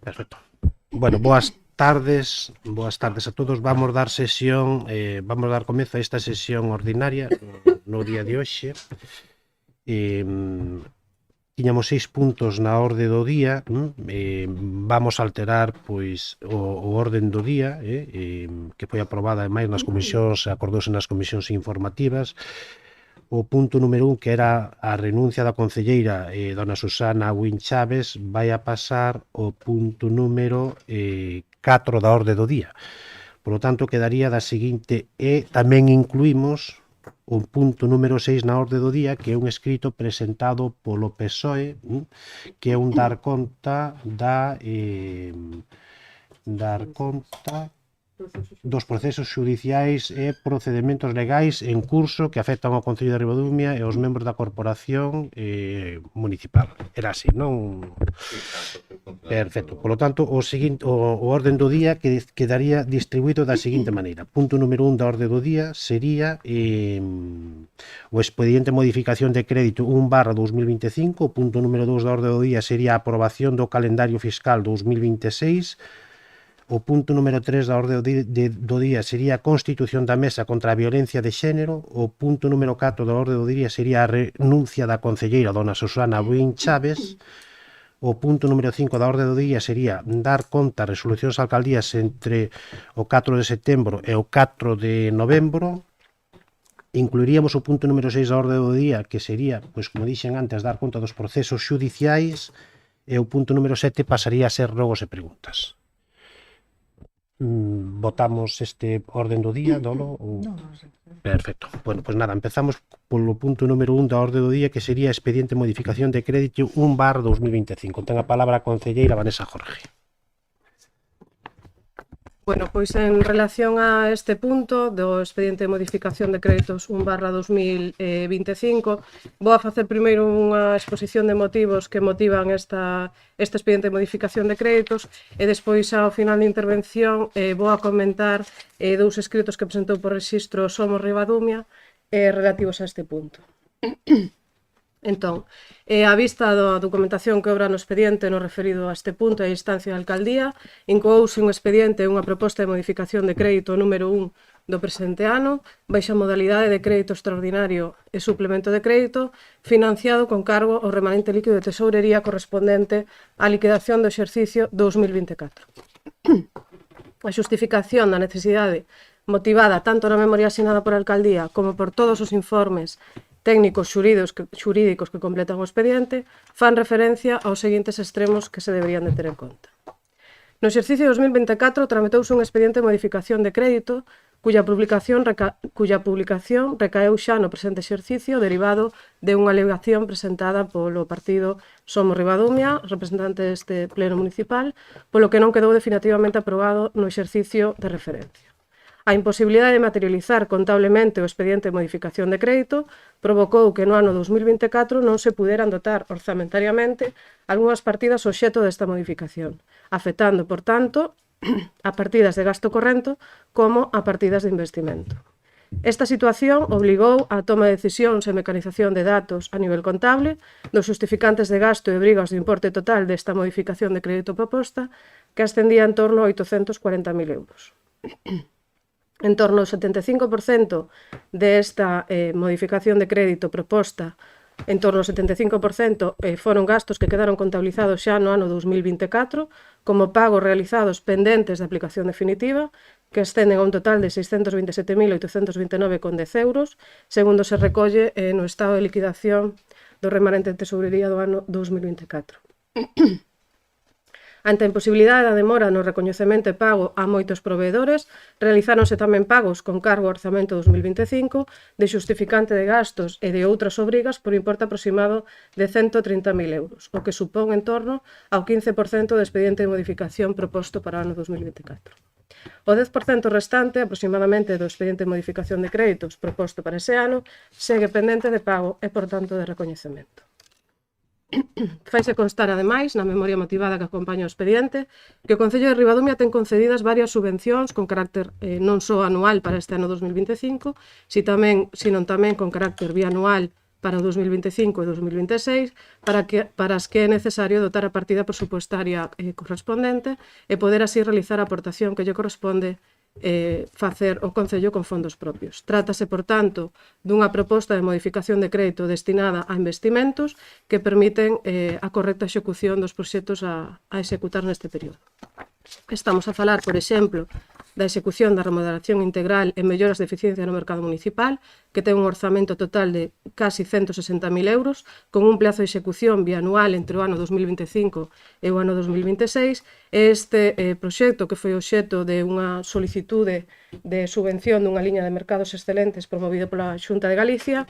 Perfecto. Bueno, boas tardes a todos. Vamos dar comezo a esta sesión ordinaria no día de hoxe. Tiñamos 6 puntos na orde do día. Vamos alterar pois o orden do día, que foi aprobada ademais nas comisións, acordouse nas comisións informativas. O punto número 1, que era a renuncia da concelleira dona Susana Buín Chaves, vai a pasar ao punto número 4 da orde do día. Por lo tanto, quedaría da seguinte, e tamén incluímos o punto número 6 na orde do día, que é un escrito presentado polo PSOE, que é un dar conta dos procesos xudiciais e procedementos legais en curso que afectan ao Concello de Ribadumia e aos membros da corporación municipal. Era así, non? Perfecto. Por lo tanto, o orden do día quedaría distribuído da seguinte maneira. Punto número 1 da orde do día sería o expediente modificación de crédito 1/2025. O punto número 2 da orde do día sería a aprobación do calendario fiscal 2026. O punto número 3 da orde do día sería a constitución da mesa contra a violencia de xénero. O punto número 4 da orde do día sería a renuncia da concelleira dona Susana Buín Chaves. O punto número 5 da orde do día sería dar conta a resolucións alcaldías entre o 4 de setembro e o 4 de novembro. Incluiríamos o punto número 6 da orde do día, que sería, pois como dixen antes, dar conta dos procesos xudiciais. E o punto número 7 pasaría a ser rogos e preguntas. Votamos este orden do día, Dolo? Perfecto. Bueno, pues nada, empezamos polo punto número 1 da orde do día, que sería expediente modificación de crédito 1/2025. Ten a palabra a concelleira Vanessa Jorge. Bueno, pois en relación a este punto do expediente de modificación de créditos 1/2025, vou a facer primeiro unha exposición de motivos que motivan este expediente de modificación de créditos e despois ao final da intervención vou a comentar dous escritos que presentou por rexistro Somos Ribadumia relativos a este punto. Entón, a vista da documentación que obra no expediente no referido a este punto e a instancia da alcaldía, incoouse un expediente e unha proposta de modificación de crédito número 1 do presente ano, baixa modalidade de crédito extraordinario e suplemento de crédito, financiado con cargo ao remanente líquido de tesourería correspondente á liquidación do exercicio 2024. A xustificación da necesidade motivada tanto na memoria asinada por a alcaldía como por todos os informes técnicos xurídicos que completan o expediente, fan referencia aos seguintes extremos que se deberían de ter en conta. No exercicio 2024 tramitouse un expediente de modificación de crédito cuya publicación recaeu xa no presente exercicio derivado de unha alegación presentada polo partido Somos Ribadumia, representante deste pleno municipal, polo que non quedou definitivamente aprobado no exercicio de referencia. A imposibilidade de materializar contablemente o expediente de modificación de crédito provocou que no ano 2024 non se puderan dotar orzamentariamente algunhas partidas obxecto desta modificación, afectando, por tanto, a partidas de gasto corrente como a partidas de investimento. Esta situación obligou a toma de decisións e mecanización de datos a nivel contable dos justificantes de gasto e obrigas do importe total desta modificación de crédito proposta, que ascendía en torno a 840.000 euros. En torno ao 75% desta modificación de crédito proposta, en torno ao 75% foron gastos que quedaron contabilizados xa no ano 2024 como pagos realizados pendentes de aplicación definitiva, que ascenden a un total de 627.829,10 euros, segundo se recolle no estado de liquidación do remanente de tesourería do ano 2024. Ante a imposibilidade da demora no recoñecemento e pago a moitos proveedores, realizáronse tamén pagos con cargo ao orzamento 2025 de xustificante de gastos e de outras obrigas por importe aproximado de 130.000 euros, o que supón en torno ao 15% do expediente de modificación proposto para o ano 2024. O 10% restante, aproximadamente, do expediente de modificación de créditos proposto para ese ano, segue pendente de pago e, por tanto, de recoñecemento. Faise constar, ademais, na memoria motivada que acompaña o expediente, que o Concello de Ribadumia ten concedidas varias subvencións con carácter non só anual para este ano 2025, sino tamén con carácter bianual para o 2025 e 2026, para as que é necesario dotar a partida presupuestaria correspondente e poder así realizar a aportación que lle corresponde facer o Concello con fondos propios. Trátase, por tanto, dunha proposta de modificación de crédito destinada a investimentos que permiten a correcta execución dos proxectos a executar neste período. Estamos a falar, por exemplo, da execución da remodelación integral e melloras de eficiencia no mercado municipal, que ten un orzamento total de casi 160.000 euros, con un plazo de execución bianual entre o ano 2025 e o ano 2026. Este proxecto, que foi obxecto de unha solicitude de subvención dunha liña de mercados excelentes promovido pola Xunta de Galicia,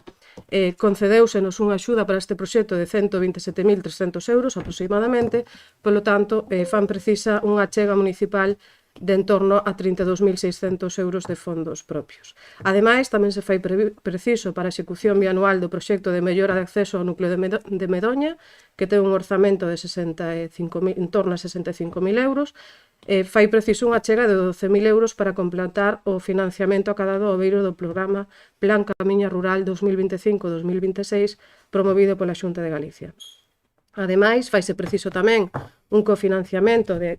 concedéusenos unha axuda para este proxecto de 127.300 euros aproximadamente, polo tanto, fan precisa unha achega municipal de en torno a 32.600 euros de fondos propios. Ademais, tamén se fai preciso para a execución bianual do proxecto de mellora de acceso ao núcleo de Medoña, que ten un orzamento de en torno a 65.000 euros, fai preciso unha achega de 12.000 euros para completar o financiamento acadado ao beiro do programa Plan Camiña Rural 2025-2026 promovido pola Xunta de Galicia. Ademais, faise preciso tamén un cofinanciamento de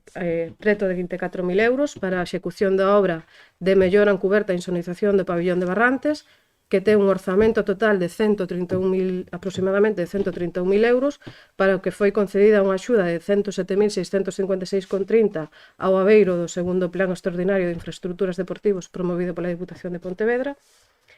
preto de 24.000 euros para a execución da obra de mellora en cuberta e insonorización do pabillón de Barrantes, que ten un orzamento total de aproximadamente 131.000 euros, para o que foi concedida unha axuda de 107.656,30 ao abeiro do segundo Plan Extraordinario de Infraestructuras Deportivos promovido pola Diputación de Pontevedra.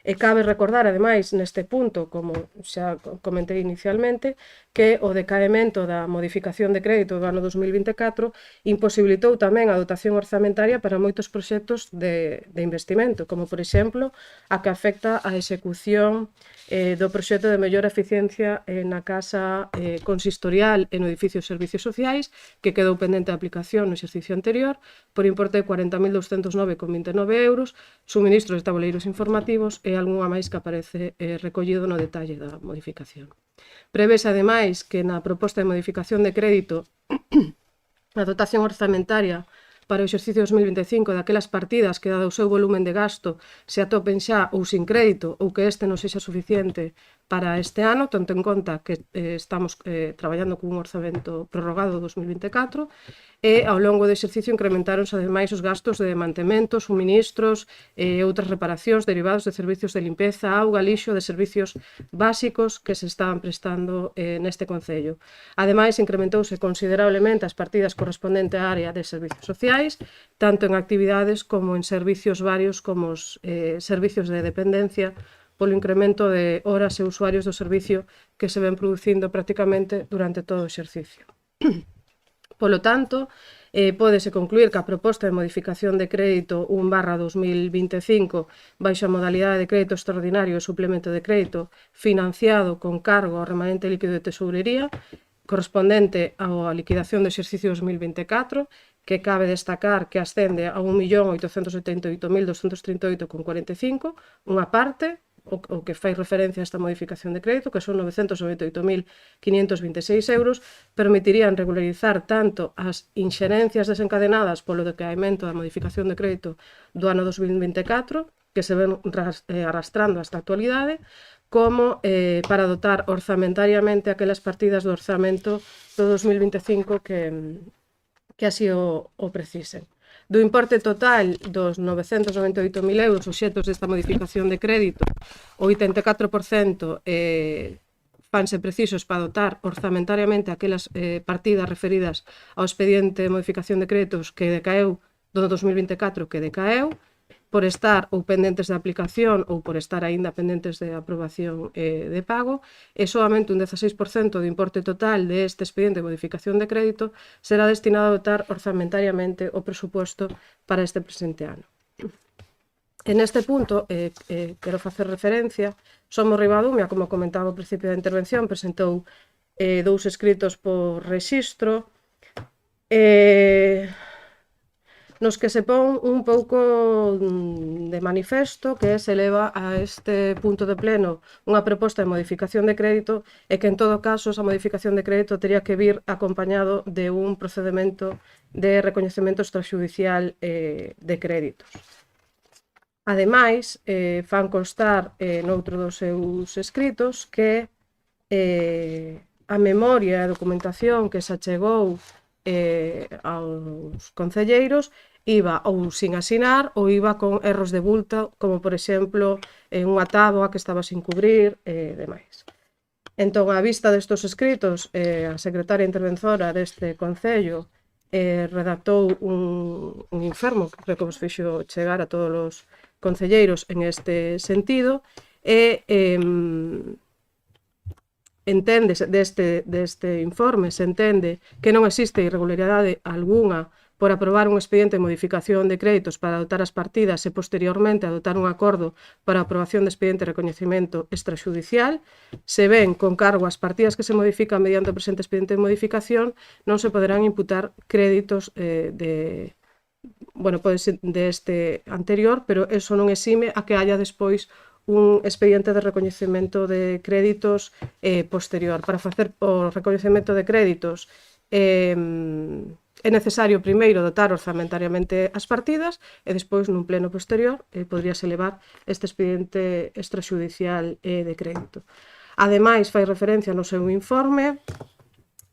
E cabe recordar, ademais, neste punto, como xa comentei inicialmente, que o decaemento da modificación de crédito do ano 2024 imposibilitou tamén a dotación orzamentaria para moitos proxectos de investimento, como, por exemplo, a que afecta a execución do proxecto de mellora eficiencia na casa consistorial e no edificio de servicios sociais, que quedou pendente de aplicación no exercicio anterior, por importe de 40.209,29 euros, suministros de tabuleiros informativos e algunha máis que aparece recollido no detalle da modificación. Prevese, ademais, que na proposta de modificación de crédito a dotación orzamentaria para o exercicio 2025 daquelas partidas que, dado o seu volumen de gasto, se atopen xa ou sin crédito ou que este non sexa suficiente para este ano, tanto en conta que estamos traballando con un orzamento prorrogado 2024, e ao longo do exercicio incrementáronse ademais os gastos de mantemento, suministros e outras reparacións derivados de servicios de limpeza, auga, lixo, de servicios básicos que se estaban prestando neste Concello. Ademais, incrementouse considerablemente as partidas correspondente á área de servicios sociais, tanto en actividades como en servicios varios como os servicios de dependencia, polo incremento de horas e usuarios do servicio que se ven producindo prácticamente durante todo o exercicio. Polo tanto, pódese concluir que a proposta de modificación de crédito 1/2025 baixo a modalidade de crédito extraordinario e suplemento de crédito financiado con cargo ao remanente líquido de tesourería correspondente á liquidación do exercicio 2024, que cabe destacar que ascende a 1.878.238,45, unha parte, o que fai referencia a esta modificación de crédito, que son 998.526 euros, permitirían regularizar tanto as inxerencias desencadenadas polo decaemento da modificación de crédito do ano 2024, que se ven arrastrando hasta a actualidade, como para dotar orzamentariamente aquelas partidas do orzamento do 2025 que así o precisen. Do importe total dos 998.000 euros obxetos desta modificación de crédito, o 84% fanse precisos para dotar orzamentariamente aquelas partidas referidas ao expediente de modificación de créditos que decaeu do 2024 que decaeu, por estar ou pendentes de aplicación ou por estar aínda pendentes de aprobación de pago, e solamente un 16% do importe total deste expediente de modificación de crédito será destinado a dotar orzamentariamente o presupuesto para este presente ano. En este punto, quero facer referencia, Somos Ribadumia, como comentaba ao principio da intervención, presentou 2 escritos por rexistro, nos que se pon un pouco de manifesto que se leva a este punto de pleno unha proposta de modificación de crédito e que en todo caso esa modificación de crédito teria que vir acompañado de un procedemento de recoñecemento extrajudicial de créditos. Ademais, fan constar noutro dos seus escritos que a memoria e a documentación que se achegou aos concelleiros iba ou sin asinar ou iba con erros de bulto, como por exemplo unha táboa que estaba sin cubrir e demais. Entón, á vista destos escritos, a secretaria interventora deste Concello redactou un informe que vos fixo chegar a todos os concelleiros en este sentido e enténdese deste informe, se entende que non existe irregularidade algunha por aprobar un expediente de modificación de créditos para dotar as partidas e posteriormente adoptar un acordo para a aprobación de expediente de recoñecemento extrajudicial. Se ven con cargo as partidas que se modifican mediante o presente expediente de modificación, non se poderán imputar créditos pode ser deste anterior, pero eso non exime a que haya despois un expediente de recoñecemento de créditos posterior. Para facer o recoñecemento de créditos é necesario primeiro dotar orzamentariamente as partidas e despois nun pleno posterior poderíase levar este expediente extrajudicial de crédito. Ademais, fai referencia no seu informe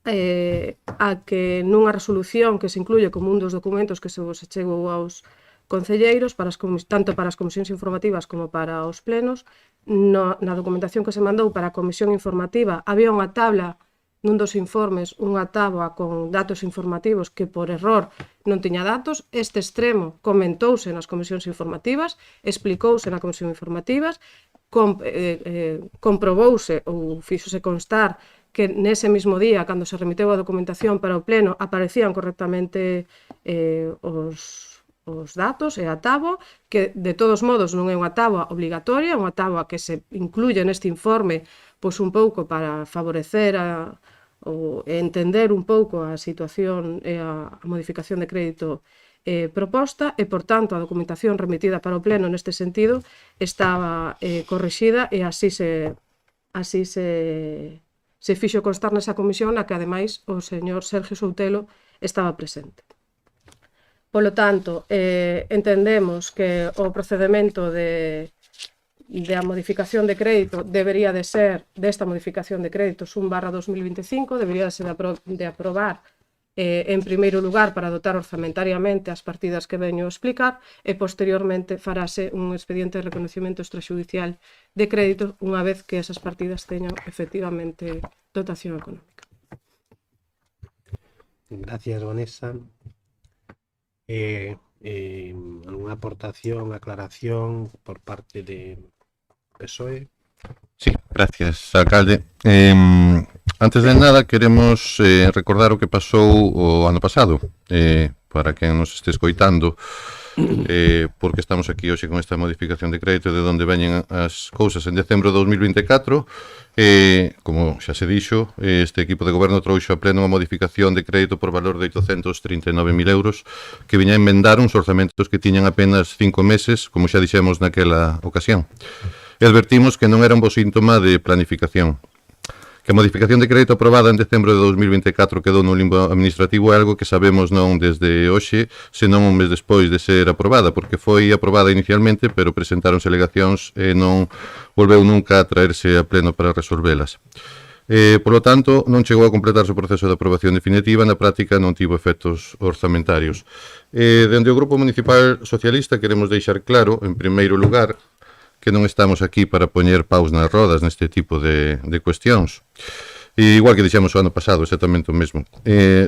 a que nunha resolución que se incluye como un dos documentos que se vos achegou aos concelleiros, tanto para as comisións informativas como para os plenos, na documentación que se mandou para a comisión informativa había unha tabla nun dos informes, unha táboa con datos informativos que por error non tiña datos. Este extremo comentouse nas comisións informativas, explicouse na comisión informativas, comprobouse ou fíxose constar que nese mesmo día, cando se remiteu a documentación para o pleno, aparecían correctamente os datos e a táboa, que de todos modos non é unha táboa obligatoria, unha táboa que se incluye neste informe pois un pouco para favorecer ou entender un pouco a situación e a modificación de crédito proposta e, por tanto, a documentación remitida para o pleno neste sentido estaba corrixida e así se fixo constar nesa comisión na que, ademais, o señor Sergio Soutelo estaba presente. Polo tanto, entendemos que o procedemento da modificación de crédito debería de ser, desta modificación de créditos 1/2025, debería de ser de aprobar en primeiro lugar para dotar orzamentariamente as partidas que veño a explicar e posteriormente farase un expediente de reconocimiento extrajudicial de crédito unha vez que esas partidas teñan efectivamente dotación económica. Gracias, Vanessa. ¿Alguna aportación, aclaración por parte de PSOE? Sí, gracias, alcalde. Antes de nada, queremos recordar o que pasou o ano pasado, para quen nos este escoitando, porque estamos aquí hoxe con esta modificación de crédito de onde veñen as cousas. En decembro de 2024, como xa se dixo, este equipo de goberno trouxo a pleno unha modificación de crédito por valor de 839.000 euros que viña a enmendar uns orzamentos que tiñan apenas 5 meses, como xa dixemos naquela ocasión. E advertimos que non era un bo síntoma de planificación. Que a modificación de crédito aprobada en decembro de 2024 quedou no limbo administrativo é algo que sabemos non desde hoxe, senón un mes despois de ser aprobada, porque foi aprobada inicialmente, pero presentáronse alegacións e non volveu nunca a traerse a pleno para resolvelas. Por lo tanto, non chegou a completarse o proceso de aprobación definitiva, na práctica non tivo efectos orzamentarios. Dende o Grupo Municipal Socialista queremos deixar claro, en primeiro lugar, que non estamos aquí para poñer paus nas rodas neste tipo de cuestións. E igual que dixemos o ano pasado, exactamente o mesmo.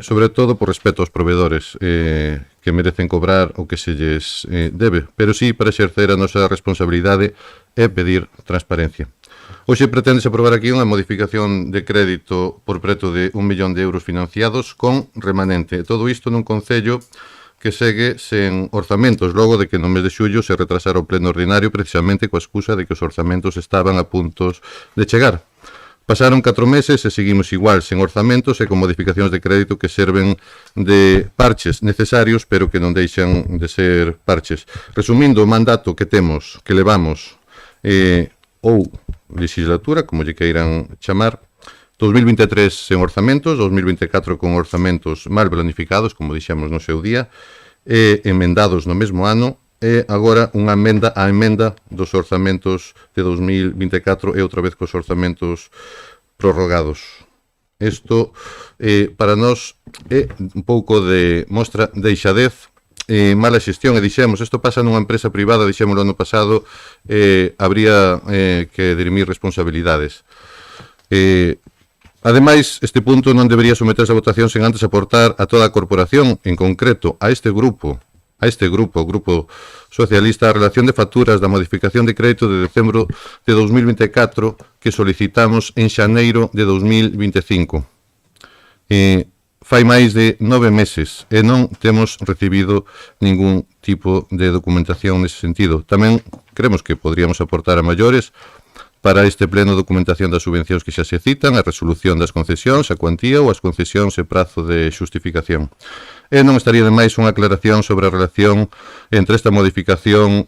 Sobre todo por respeto aos proveedores que merecen cobrar o que se lles debe, pero sí para exercer a nosa responsabilidade e pedir transparencia. Hoxe preténdese aprobar aquí unha modificación de crédito por preto de 1 millón de euros financiados con remanente. Todo isto nun concello que segue sen orzamentos, logo de que no mes de xullo se retrasara o pleno ordinario precisamente coa excusa de que os orzamentos estaban a puntos de chegar. Pasaron 4 meses e seguimos igual, sen orzamentos e con modificacións de crédito que serven de parches necesarios, pero que non deixan de ser parches. Resumindo, o mandato que temos, que levamos, ou legislatura, como lle queiran chamar, 2023 sen orzamentos, 2024 con orzamentos mal planificados, como dixemos no seu día, e emendados no mesmo ano, e agora unha emenda á emenda dos orzamentos de 2024 e outra vez cos orzamentos prorrogados. Isto, para nós, é un pouco de mostra de deixadez, mala xestión, e dixemos, isto pasa nunha empresa privada, dixémoslo ano pasado, habría que dirimir responsabilidades. Ademais, este punto non debería someterse a votación sen antes aportar a toda a corporación, en concreto a este grupo, o Grupo Socialista, a relación de facturas da modificación de crédito de decembro de 2024 que solicitamos en xaneiro de 2025. Fai máis de 9 meses e non temos recibido ningún tipo de documentación nese sentido. Tamén creemos que podríamos aportar a maiores para este pleno documentación das subvencións que xa se citan, a resolución das concesións, a cuantía ou as concesións e prazo de xustificación. E non estaría de máis unha aclaración sobre a relación entre esta modificación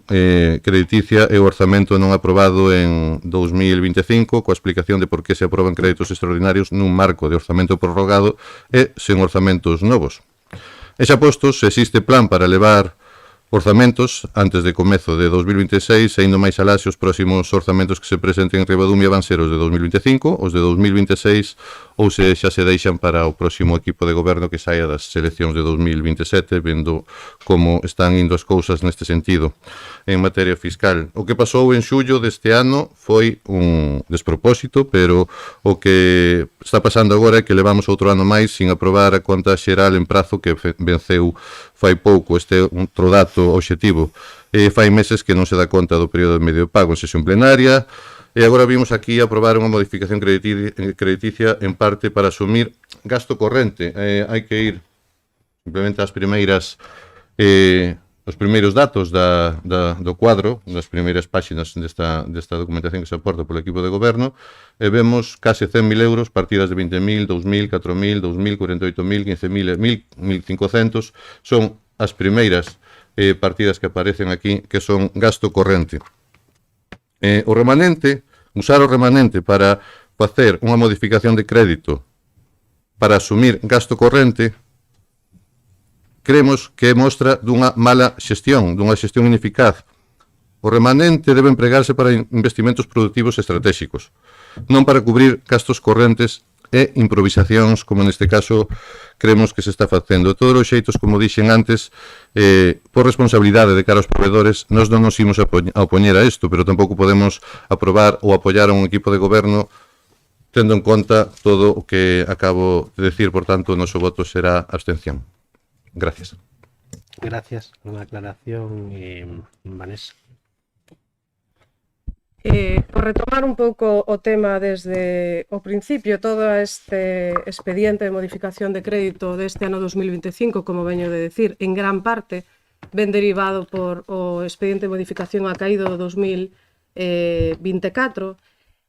crediticia e o orzamento non aprobado en 2025, coa explicación de por que se aproban créditos extraordinarios nun marco de orzamento prorrogado e sen orzamentos novos. E xa postos, se existe plan para levar orzamentos antes de comezo de 2026, e indo máis alá, os próximos orzamentos que se presenten en Ribadumia van ser os de 2025, os de 2026, ou se xa se deixan para o próximo equipo de goberno que saia das eleccións de 2027, vendo como están indo as cousas neste sentido en materia fiscal. O que pasou en xullo deste ano foi un despropósito, pero o que está pasando agora é que levamos outro ano máis sin aprobar a conta xeral en prazo que venceu fai pouco. Este é outro dato obxectivo. Fai meses que non se dá conta do período de medio pago en sesión plenaria, e agora vimos aquí aprobar unha modificación crediticia en parte para asumir gasto corrente. Hai que ir simplemente ás primeiras os primeiros datos do cuadro, das primeiras páxinas desta documentación que se aporta polo equipo de goberno, e vemos case 100.000 euros, partidas de 20.000, 2.000, 4.000, 2.000, 48.000, 15.000, 1.500, son as primeiras partidas que aparecen aquí, que son gasto corrente. O remanente, usar o remanente para facer unha modificación de crédito para asumir gasto corrente, creemos que é mostra dunha mala xestión, dunha xestión ineficaz. O remanente debe empregarse para investimentos productivos estratégicos, non para cubrir gastos correntes e improvisacións, como neste caso creemos que se está facendo. De todos os xeitos, como dixen antes, por responsabilidade de cara aos proveedores, nós non nos imos a opoñer a isto, pero tampouco podemos aprobar ou apoiar a un equipo de goberno tendo en conta todo o que acabo de decir. Por tanto, o noso voto será abstención. Gracias. Gracias. Unha aclaración, Vanessa. Por retomar un pouco o tema desde o principio, todo este expediente de modificación de crédito deste ano 2025, como veño de decir, en gran parte ven derivado por o expediente de modificación acaído do 2024,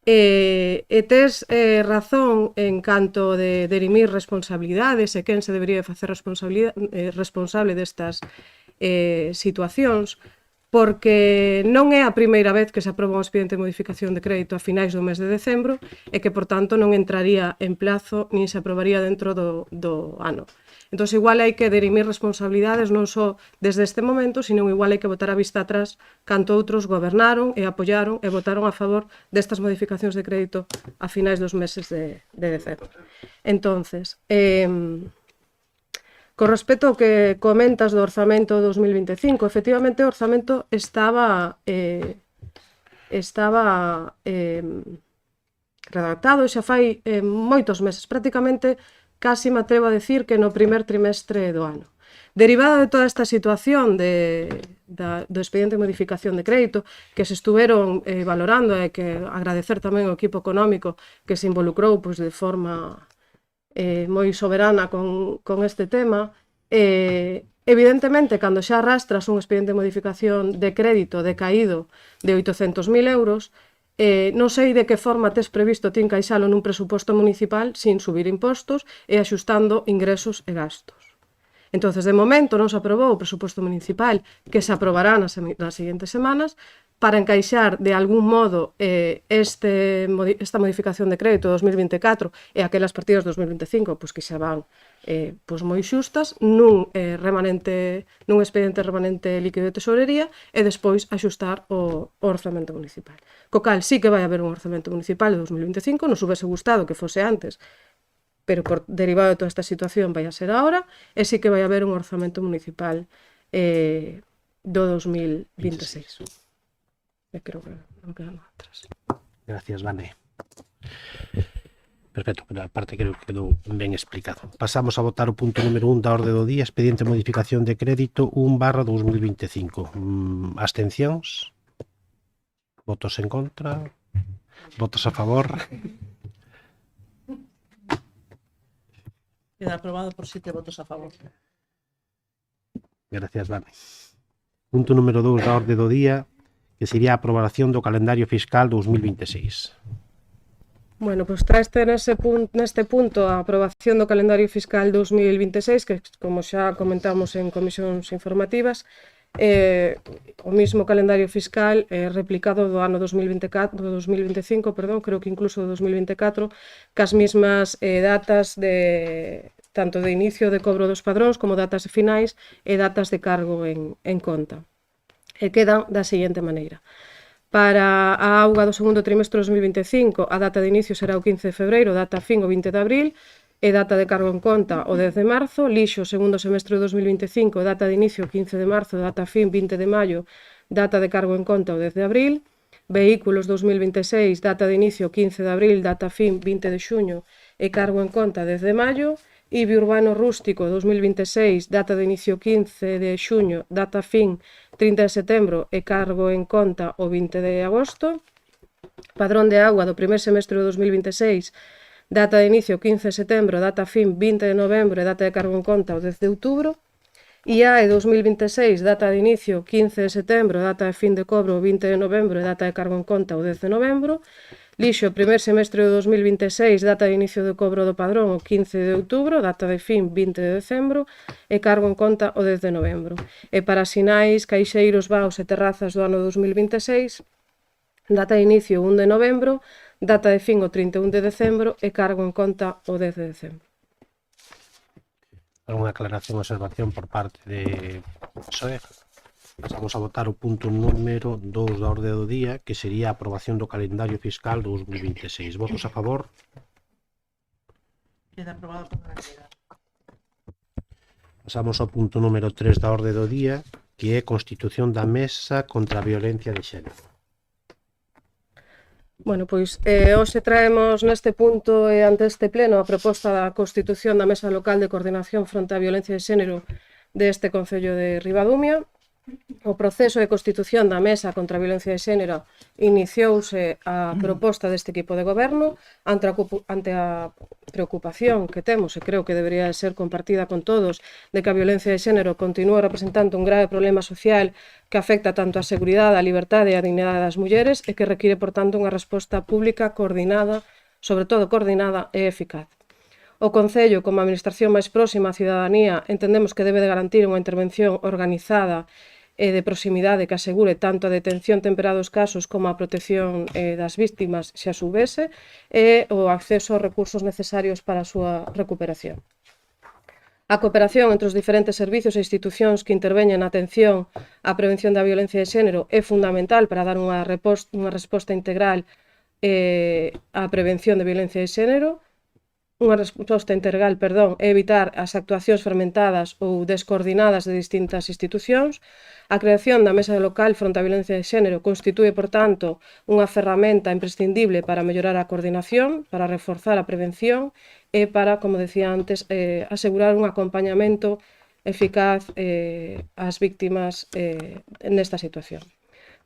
e tes razón en canto de dirimir responsabilidades e quen se debería facer responsable destas situacións, porque non é a primeira vez que se aproba un expediente de modificación de crédito a finais do mes de decembro e que, por tanto, non entraría en plazo nin se aprobaría dentro do ano. Entón, igual hai que dirimir responsabilidades non só desde este momento, sino igual hai que botar a vista atrás canto outros gobernaron e apoiaron e votaron a favor destas modificacións de crédito a finais dos meses de decembro. Entonces, con respecto ao que comentas do orzamento 2025, efectivamente o orzamento estaba redactado xa fai moitos meses, prácticamente casi me atrevo a decir que no primer trimestre do ano. Derivada de toda esta situación do expediente de modificación de crédito que se estuveron valorando, e que agradecer tamén ao equipo económico que se involucrou de forma moi soberana con este tema, evidentemente, cando xa arrastras un expediente de modificación de crédito decaído de 800.000 euros, non sei de que forma tes previsto ti encaixalo nun presuposto municipal sin subir impostos e axustando ingresos e gastos. Entonces, de momento non se aprobou o presuposto municipal, que se aprobará nas seguintes semanas, para encaixar de algún modo esta modificación de crédito 2024 e aquelas partidas 2025 que xa van moi xustas nun expediente remanente líquido de tesorería e despois axustar o orzamento municipal. Co cal sí que vai haber un orzamento municipal de 2025, nos houvese gustado que fose antes, pero por derivado de toda esta situación vai a ser ahora, e sí que vai haber un orzamento municipal do 2026. Creo que non queda nada atrás. Gracias, Vane. Perfecto, pero aparte creo que quedou ben explicado. Pasamos a votar o punto número 1 da orde do día, expediente de modificación de crédito 1/2025. Abstencións? Votos en contra? Votos a favor? Queda aprobado por 7 votos a favor. Gracias, Vane. Punto número 2 da orde do día, que sería a aprobación do calendario fiscal 2026. Bueno, pois traeste neste punto a aprobación do calendario fiscal 2026, que, como xa comentamos en comisións informativas, o mismo calendario fiscal replicado do ano 2025, creo que incluso do 2024, cas mesmas datas tanto de inicio de cobro dos padróns como datas finais e datas de cargo en conta. E quedan da seguinte maneira. Para a auga do segundo trimestre de 2025, a data de inicio será o 15 de febreiro, data fin o 20 de abril, e data de cargo en conta o 10 de marzo. Lixo, segundo semestre de 2025, data de inicio o 15 de marzo, data fin 20 de maio, data de cargo en conta o 10 de abril. Vehículos 2026, data de inicio 15 de abril, data fin 20 de xuño e cargo en conta 10 de maio. IBI urbano rústico 2026, data de inicio 15 de xuño, data fin 30 de setembro e cargo en conta o 20 de agosto. Padrón de agua do primer semestre de 2026, data de inicio 15 de setembro, data fin 20 de novembro e data de cargo en conta o 10 de outubro. IAE 2026, data de inicio 15 de setembro, data de fin de cobro o 20 de novembro e data de cargo en conta o 10 de novembro. Lixo, primer semestre de 2026, data de inicio de cobro do padrón o 15 de outubro, data de fin 20 de decembro e cargo en conta o 10 de novembro. E para sinais, caixeiros, vaos e terrazas do ano 2026, data de inicio 1 de novembro, data de fin o 31 de decembro e cargo en conta o 10 de decembro. Alguna aclaración ou observación por parte de PSOE? Pasamos a votar o punto número 2 da orde do día, que sería a aprobación do calendario fiscal 2026. Votos a favor? Queda aprobado por unanimidade. Pasamos ao punto número 3 da orde do día, que é constitución da Mesa contra a Violencia de Xénero. Bueno, pois hoxe traemos neste punto e ante este pleno a proposta da constitución da Mesa Local de Coordinación fronte á Violencia de Xénero deste Concello de Ribadumia. O proceso de constitución da Mesa contra a Violencia de Xénero iniciouse a proposta deste equipo de goberno ante a preocupación que temos, e creo que debería ser compartida con todos, de que a violencia de xénero continúa representando un grave problema social que afecta tanto a seguridade, a liberdade e a dignidade das mulleres e que require, por tanto, unha resposta pública coordinada, sobre todo coordinada e eficaz. O Concello, como a administración máis próxima á cidadanía, entendemos que debe de garantir unha intervención organizada e de proximidade que asegure tanto a detención temperada dos casos como a protección das víctimas se as houbese e o acceso aos recursos necesarios para a súa recuperación. A cooperación entre os diferentes servizos e institucións que interveñen na atención á prevención da violencia de xénero é fundamental para dar unha resposta integral á prevención de violencia de xénero, e evitar as actuacións fermentadas ou descoordinadas de distintas institucións. A creación da Mesa Local fronte á Violencia de Xénero constitúe, por tanto, unha ferramenta imprescindible para mellorar a coordinación, para reforzar a prevención e para, como decía antes, asegurar un acompañamento eficaz ás víctimas nesta situación.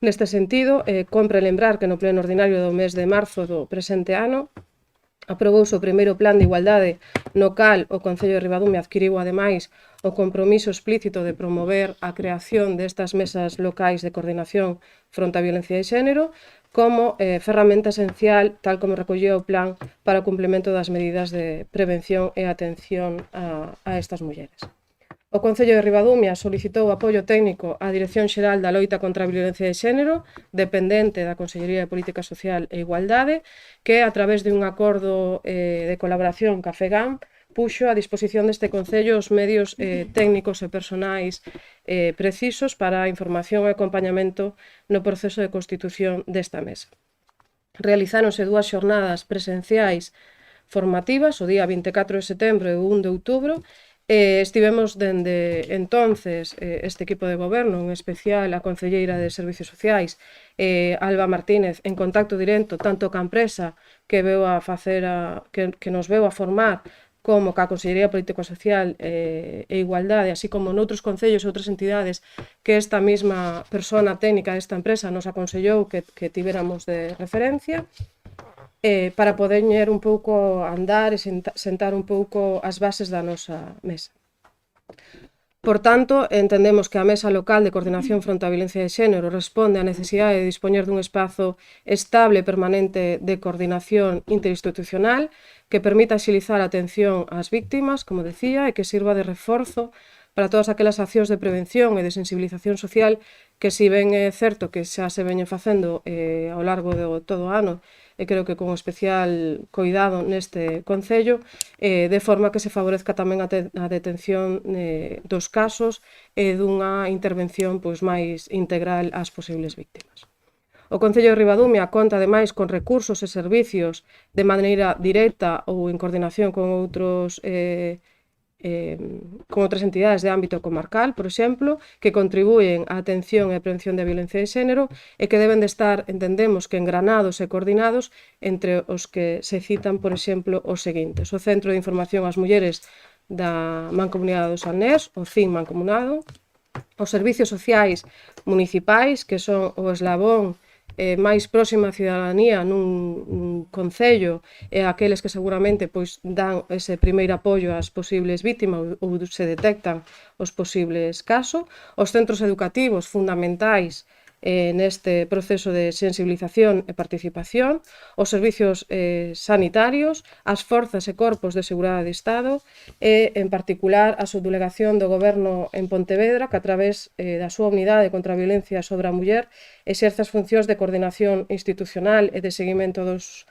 Neste sentido, compre lembrar que no pleno ordinario do mes de marzo do presente ano aprobouse o primeiro plan de igualdade no cal o Concello de Ribadumia adquiriu, ademais, o compromiso explícito de promover a creación destas mesas locais de coordinación fronte á violencia de xénero como ferramenta esencial, tal como recolleu o plan para o cumplimento das medidas de prevención e atención a estas mulleres. O Concello de Ribadumia solicitou apoio técnico á Dirección Xeral da Loita contra a Violencia de Xénero, dependente da Consellería de Política Social e Igualdade, que a través de un acordo de colaboración ca FEGAM puxo a disposición deste Concello os medios técnicos e personais precisos para a información e acompañamento no proceso de constitución desta mesa. Realizáronse 2 xornadas presenciais formativas, o día 24 de setembro e o 1 de outubro. Estivemos dende entonces este equipo de goberno, en especial a concelleira de Servicios Sociais, Alba Martínez, en contacto directo tanto ca empresa que nos veu a formar, como ca Consellería de Política Social e Igualdade, así como noutros concellos e outras entidades que esta mesma persona técnica desta empresa nos aconsellou que tivéramos de referencia, para poder un pouco andar e sentar un pouco as bases da nosa mesa. Por tanto, entendemos que a Mesa Local de Coordinación fronte á Violencia de Xénero responde á necesidade de dispoñer dun espazo estable e permanente de coordinación interinstitucional que permita axilizar a atención ás víctimas, como decía, e que sirva de reforzo para todas aquelas accións de prevención e de sensibilización social que, si ben é certo que xa se veñen facendo ao largo de todo o ano, e creo que con especial coidado neste Concello, de forma que se favorezca tamén a detención dos casos e dunha intervención máis integral ás posibles víctimas. O Concello de Ribadumia conta, ademais, con recursos e servicios de maneira directa ou en coordinación con outras entidades de ámbito comarcal, por exemplo, que contribuyen á atención e a prevención da violencia de xénero e que deben de estar, entendemos, que engranados e coordinados entre os que se citan, por exemplo, os seguintes: o Centro de Información ás Mulleres da Mancomunidade do Salnés, o CIN Mancomunado, os Servicios Sociais Municipais, que son o eslabón máis próxima á cidadanía nun concello e aqueles que seguramente dan ese primeiro apoio ás posibles vítimas ou se detectan os posibles casos, os centros educativos fundamentais neste proceso de sensibilización e participación, os servicios sanitarios, as forzas e corpos de seguridade de Estado e, en particular, a subdelegación do Goberno en Pontevedra, que a través da súa unidade contra a violencia sobre a muller exerce as funcións de coordinación institucional e de seguimento dos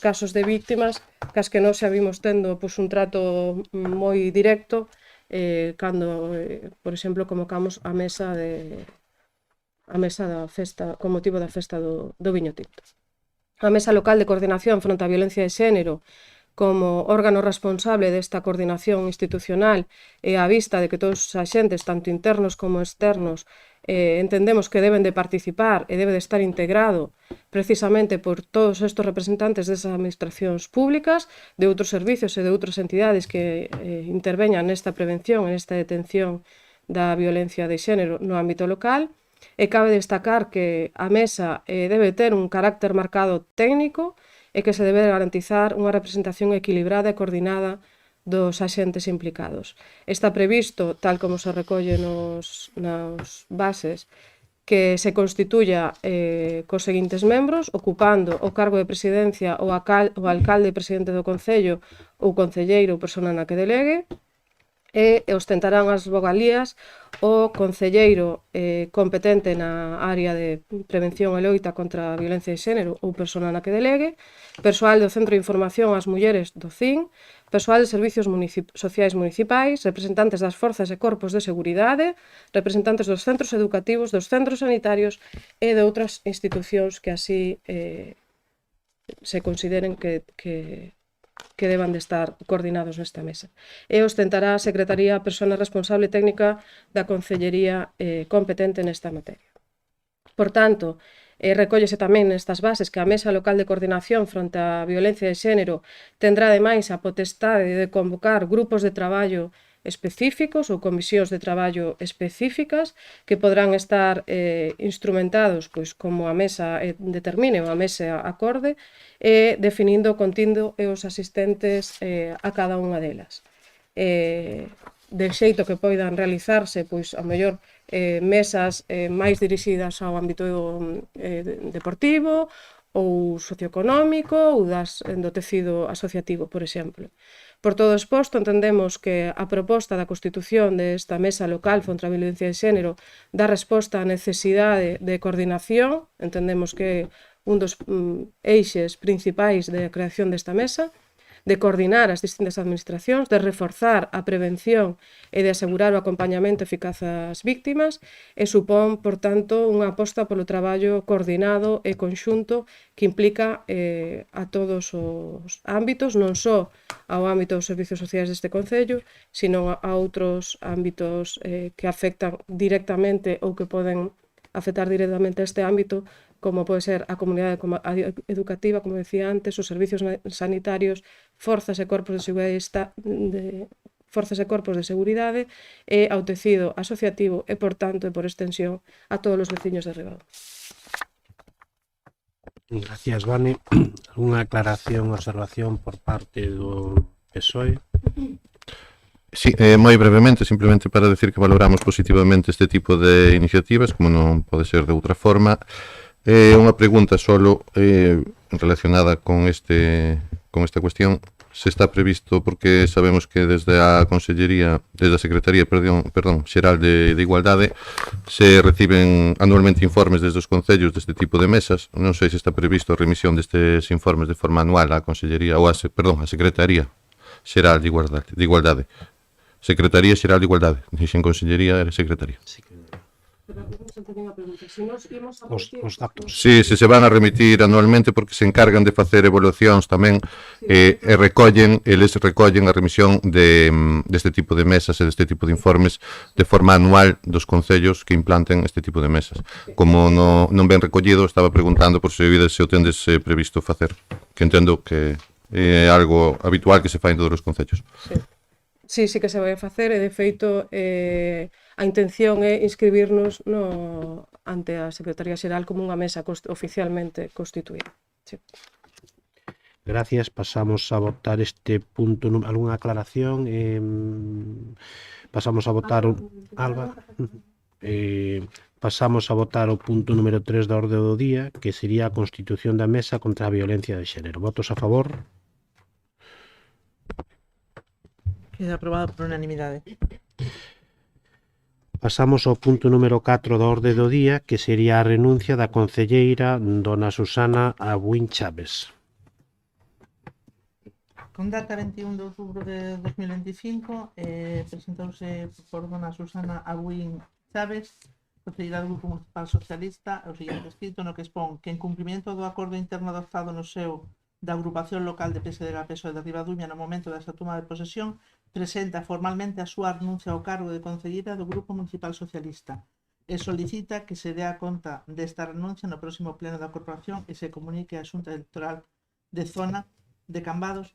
casos de víctimas, cas que nós xa vimos tendo un trato moi directo cando, por exemplo, convocamos a mesa da festa, con motivo da festa do Viño Tinto. A Mesa Local de Coordinación fronte á Violencia de Xénero, como órgano responsable desta coordinación institucional e á vista de que todos os axentes, tanto internos como externos, entendemos que deben de participar e debe de estar integrado precisamente por todos estes representantes desas administracións públicas, de outros servicios e de outras entidades que interveñan nesta prevención e nesta detención da violencia de xénero no ámbito local. E cabe destacar que a mesa debe ter un carácter marcado técnico e que se debe garantizar unha representación equilibrada e coordinada dos axentes implicados. Está previsto, tal como se recolle nas bases, que se constituya cos seguintes membros, ocupando o cargo de presidencia o alcalde e presidente do Concello ou concelleiro ou persona na que delegue, e ostentarán as vogalías o concelleiro competente na área de prevención e loita contra a violencia de xénero ou persona na que delegue, persoal do Centro de Información ás Mulleres do CIN, persoal de Servicios Sociais Municipais, representantes das forzas e corpos de seguridade, representantes dos centros educativos, dos centros sanitarios e de outras institucións que así se consideren que deban de estar coordinados nesta mesa. E ostentará a Secretaría a persona responsable técnica da Concellería competente nesta materia. Por tanto, recóllese tamén nestas bases que a Mesa Local de Coordinación fronte á Violencia de Xénero tendrá ademais a potestade de convocar grupos de traballo específicos ou comisións de traballo específicas que podrán estar instrumentados como a mesa determine ou a mesa acorde, definindo o contido e os asistentes a cada unha delas. De xeito que poidan realizarse, ao mellor, mesas máis dirixidas ao ámbito deportivo ou socioeconómico ou do tecido asociativo, por exemplo. Por todo exposto, entendemos que a proposta da constitución desta Mesa Local contra a Violencia de Xénero dá resposta á necesidade de coordinación, entendemos que é un dos eixes principais da creación desta mesa, de coordinar as distintas administracións, de reforzar a prevención e de asegurar o acompañamento eficaz ás víctimas e supón, por tanto, unha aposta polo traballo coordinado e conxunto que implica a todos os ámbitos, non só ao ámbito dos servizos sociais deste Concello, sino a outros ámbitos que afectan directamente ou que poden afectar directamente a este ámbito, como pode ser a comunidade educativa, como decía antes, os servizos sanitarios, forzas e corpos de seguridade e ao tecido asociativo e, por tanto, e por extensión, a todos os veciños de Ribadumia. Gracias, Vane. Unha aclaración, observación por parte do PSOE. Sí, moi brevemente, simplemente para decir que valoramos positivamente este tipo de iniciativas, como non pode ser de outra forma. Unha pregunta solo relacionada con esta cuestión. Se está previsto, porque sabemos que desde a Secretaría Xeral de Igualdade se reciben anualmente informes desde os concellos deste tipo de mesas. Non sei se está previsto a remisión destes informes de forma anual á Consellería ou á Secretaría Xeral de Igualdade. Secretaría Xeral de Igualdade. Dixen Consellería, era Secretaría. Os datos. Sí, se van a remitir anualmente porque se encargan de facer evaluacións tamén e eles recollen a remisión deste tipo de mesas e deste tipo de informes de forma anual dos concellos que implanten este tipo de mesas. Como non ben recollido, estaba preguntando por se o tendes previsto facer, que entendo que é algo habitual que se fai en todos os concellos. Sí que se vai a facer e, de feito, a intención é inscribirnos ante a Secretaría Xeral como unha mesa oficialmente constituída. Sí. Gracias. Pasamos a votar este punto. ¿Alguna aclaración? Pasamos a votar... Alba. Pasamos a votar o punto número 3 da orde do día, que sería a constitución da mesa contra a violencia de xénero. Votos a favor? Queda aprobado por unanimidade. Pasamos ao punto número 4 da orde do día, que sería a renuncia da concelleira dona Susana Abuín Chaves. Con data 21 de outubro de 2025, presentouse por dona Susana Abuín Chaves, concelleira do Grupo Municipal Socialista, o seguinte escrito no que expón que en cumprimento do acordo interno adoptado no seo da agrupación local de PSDG-PSOE de Ribadumia no momento desta toma de posesión, presenta formalmente a súa renuncia ao cargo de concelleira do Grupo Municipal Socialista e solicita que se dea conta desta renuncia no próximo pleno da corporación e se comunique á Xunta Electoral de Zona de Cambados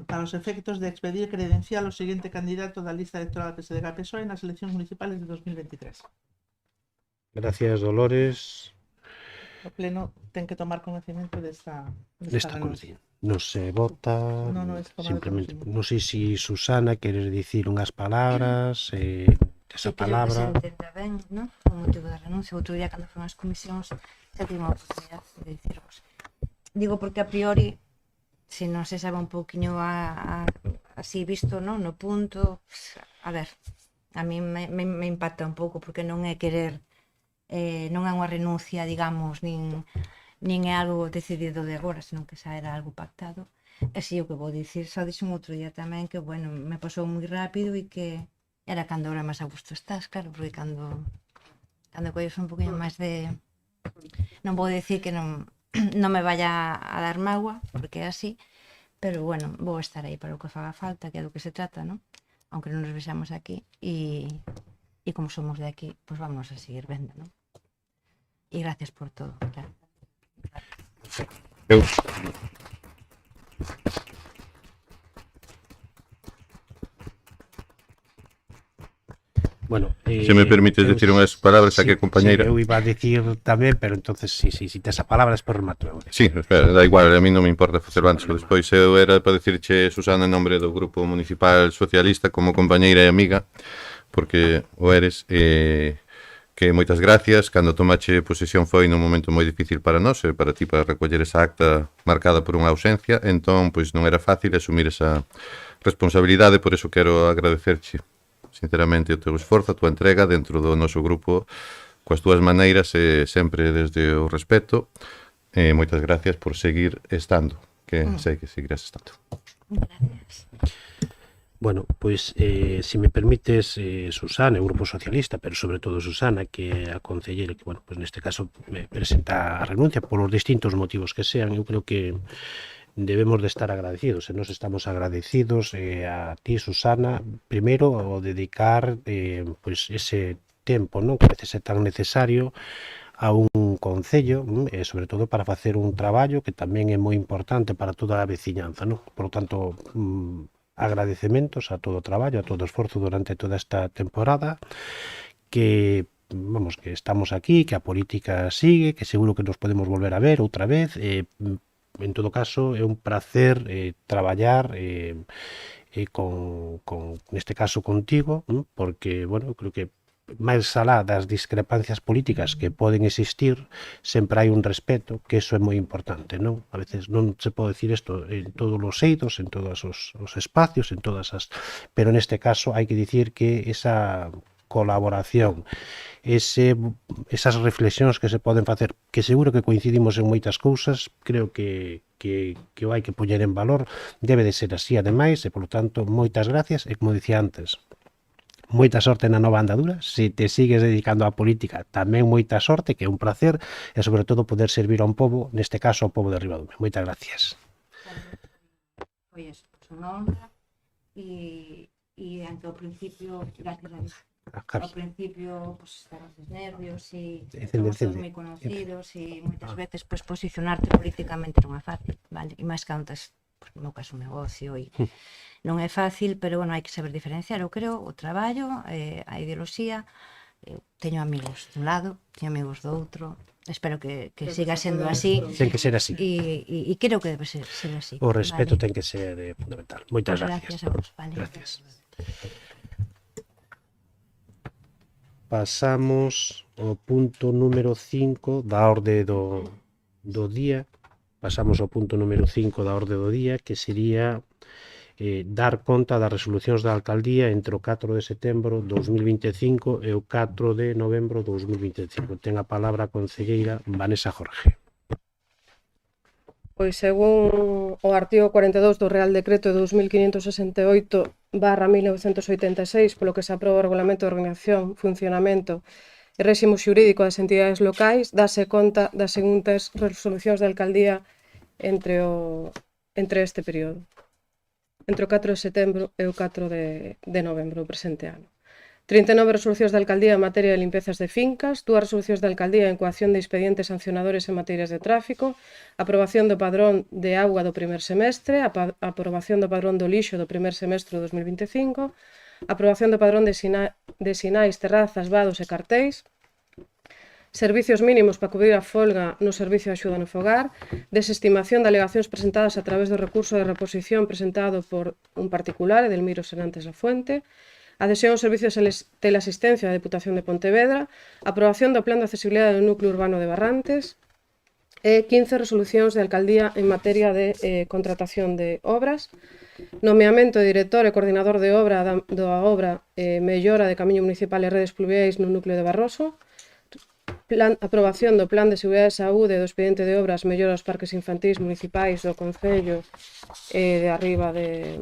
para os efectos de expedir credencial o seguinte candidato da lista electoral PSDG-PSOE nas eleccións municipales de 2023. Gracias, Dolores. O pleno ten que tomar conocimiento desta renuncia. Non se vota, simplemente, non sei se Susana queres dicir unhas palabras, esa palabra... Que se entenda ben, non? O motivo da renuncia, outro día cando foron as comisións xa tive a oportunidade de dicirvos. Digo porque a priori, se non se sabe un pouquiño así visto, non? No punto, a ver, a mí me impacta un pouco porque non é querer, non é unha renuncia, digamos, nin é algo decidido de agora, senón que xa era algo pactado. E si o que vou dicir, xa dixen outro día tamén que, bueno, me pasou moi rápido e que era cando ahora máis a gusto estás, claro, porque cando colles un poquinho máis de... Non vou dicir que non me vaya a dar magua, porque é así, pero, bueno, vou estar aí para o que faga falta, que é do que se trata, non? Aunque non nos vexamos aquí, e como somos de aquí, pois vamos a seguir vendo, non? E gracias por todo, claro. Eu. Bueno, se me permites decir unhas palabras aquí, compañeira. Sí, eu iba a decir tamén, pero entonces si tes a palabra, despois remato eu. Sí, espera, da igual, a mí non me importa facelo antes ou despois. Eu era para dicirche, Susana, en nombre do Grupo Municipal Socialista, como compañeira e amiga, porque o eres, que moitas gracias. Cando tomache posesión foi nun momento moi difícil para nós e para ti, para recoller esa acta marcada por unha ausencia, entón, pois non era fácil asumir esa responsabilidade, por eso quero agradecerche sinceramente o teu esforzo, a tua entrega dentro do noso grupo, coas túas maneiras e sempre desde o respeto. Moitas gracias por seguir estando, que sei que seguirás estando. Gracias. Bueno, pois, se me permites, Susana, o Grupo Socialista, pero sobre todo Susana, que é a concelleira que, bueno, pues neste caso me presenta a renuncia por os distintos motivos que sean, eu creo que debemos de estar agradecidos, e nos estamos agradecidos a ti, Susana, primeiro, ao dedicar pois ese tempo, non, que a veces é tan necesario a un concello, e sobre todo para facer un traballo que tamén é moi importante para toda a veciñanza, non? Por lo tanto, agradecementos a todo o traballo, a todo o esforzo durante toda esta temporada, que vamos, que estamos aquí, que a política sigue, que seguro que nos podemos volver a ver outra vez. En todo caso, é un placer traballar neste caso contigo, porque, bueno, creo que máis alá das discrepancias políticas que poden existir, sempre hai un respeto, que eso é moi importante, non? A veces non se pode decir isto en todos os eidos, en todos os espacios, en todas as... Pero neste caso hai que dicir que esa colaboración, esas reflexións que se poden facer, que seguro que coincidimos en moitas cousas, creo que o hai que poñer en valor, debe de ser así ademais, e polo tanto, moitas gracias, e como dicía antes, moita sorte na nova andadura. Se te sigues dedicando á política, tamén moita sorte, que é un placer, e sobre todo poder servir a un pobo, neste caso ao pobo de Ribadumia. Moitas gracias. Foi eso, pues unha honra e ante o principio, gracias a Dios. Ao principio, pues, estaban os nervios e somos todos moi conocidos e moitas veces, pues, posicionarte políticamente non é fácil, vale? E máis que antes, pues, no meu caso, un negocio e non é fácil, pero, bueno, hai que saber diferenciar, eu creo, o traballo, a ideoloxía. Eu teño amigos dun lado, teño amigos do outro, espero que siga sendo así. Ten que ser así. E creo que debe ser así. O respeto vale? ten que ser fundamental. Moitas Gracias gracias. a vos, vale. Gracias. Pasamos ao punto número 5 da orde do día. Pasamos ao punto número 5 da orde do día, que sería dar conta das resolucións da alcaldía entre o 4 de setembro 2025 e o 4 de novembro 2025. Ten a palabra a concelleira Vanessa Jorge. Pois según o artigo 42 do Real Decreto de 2568/1986, polo que se aproba o Regulamento de Organización, Funcionamento e Réximo Xurídico das entidades locais, dase conta das seguintes resolucións da alcaldía entre este período, entre o 4 de setembro e o 4 de novembro do presente ano. 39 resolucións da alcaldía en materia de limpezas de fincas, 2 resolucións da alcaldía en coacción de expedientes sancionadores en materias de tráfico, aprobación do padrón de auga do primer semestre, aprobación do padrón do lixo do primer semestre do 2025, aprobación do padrón de sinais, terrazas, vados e cartéis, servicios mínimos para cubrir a folga no servicio de axuda no fogar, desestimación de alegacións presentadas a través do recurso de reposición presentado por un particular, Edelmiro Serantes Lafuente, adhesión aos servicios de teleasistencia da Deputación de Pontevedra, aprobación do Plan de Accesibilidade do Núcleo Urbano de Barrantes e 15 resolucións de alcaldía en materia de contratación de obras, nomeamento de director e coordinador de obra da obra mellora de camiño municipal e redes pluviais no núcleo de Barroso, aprobación do Plan de Seguridade e Saúde do expediente de obras mellora aos parques infantís municipais do Concello de arriba de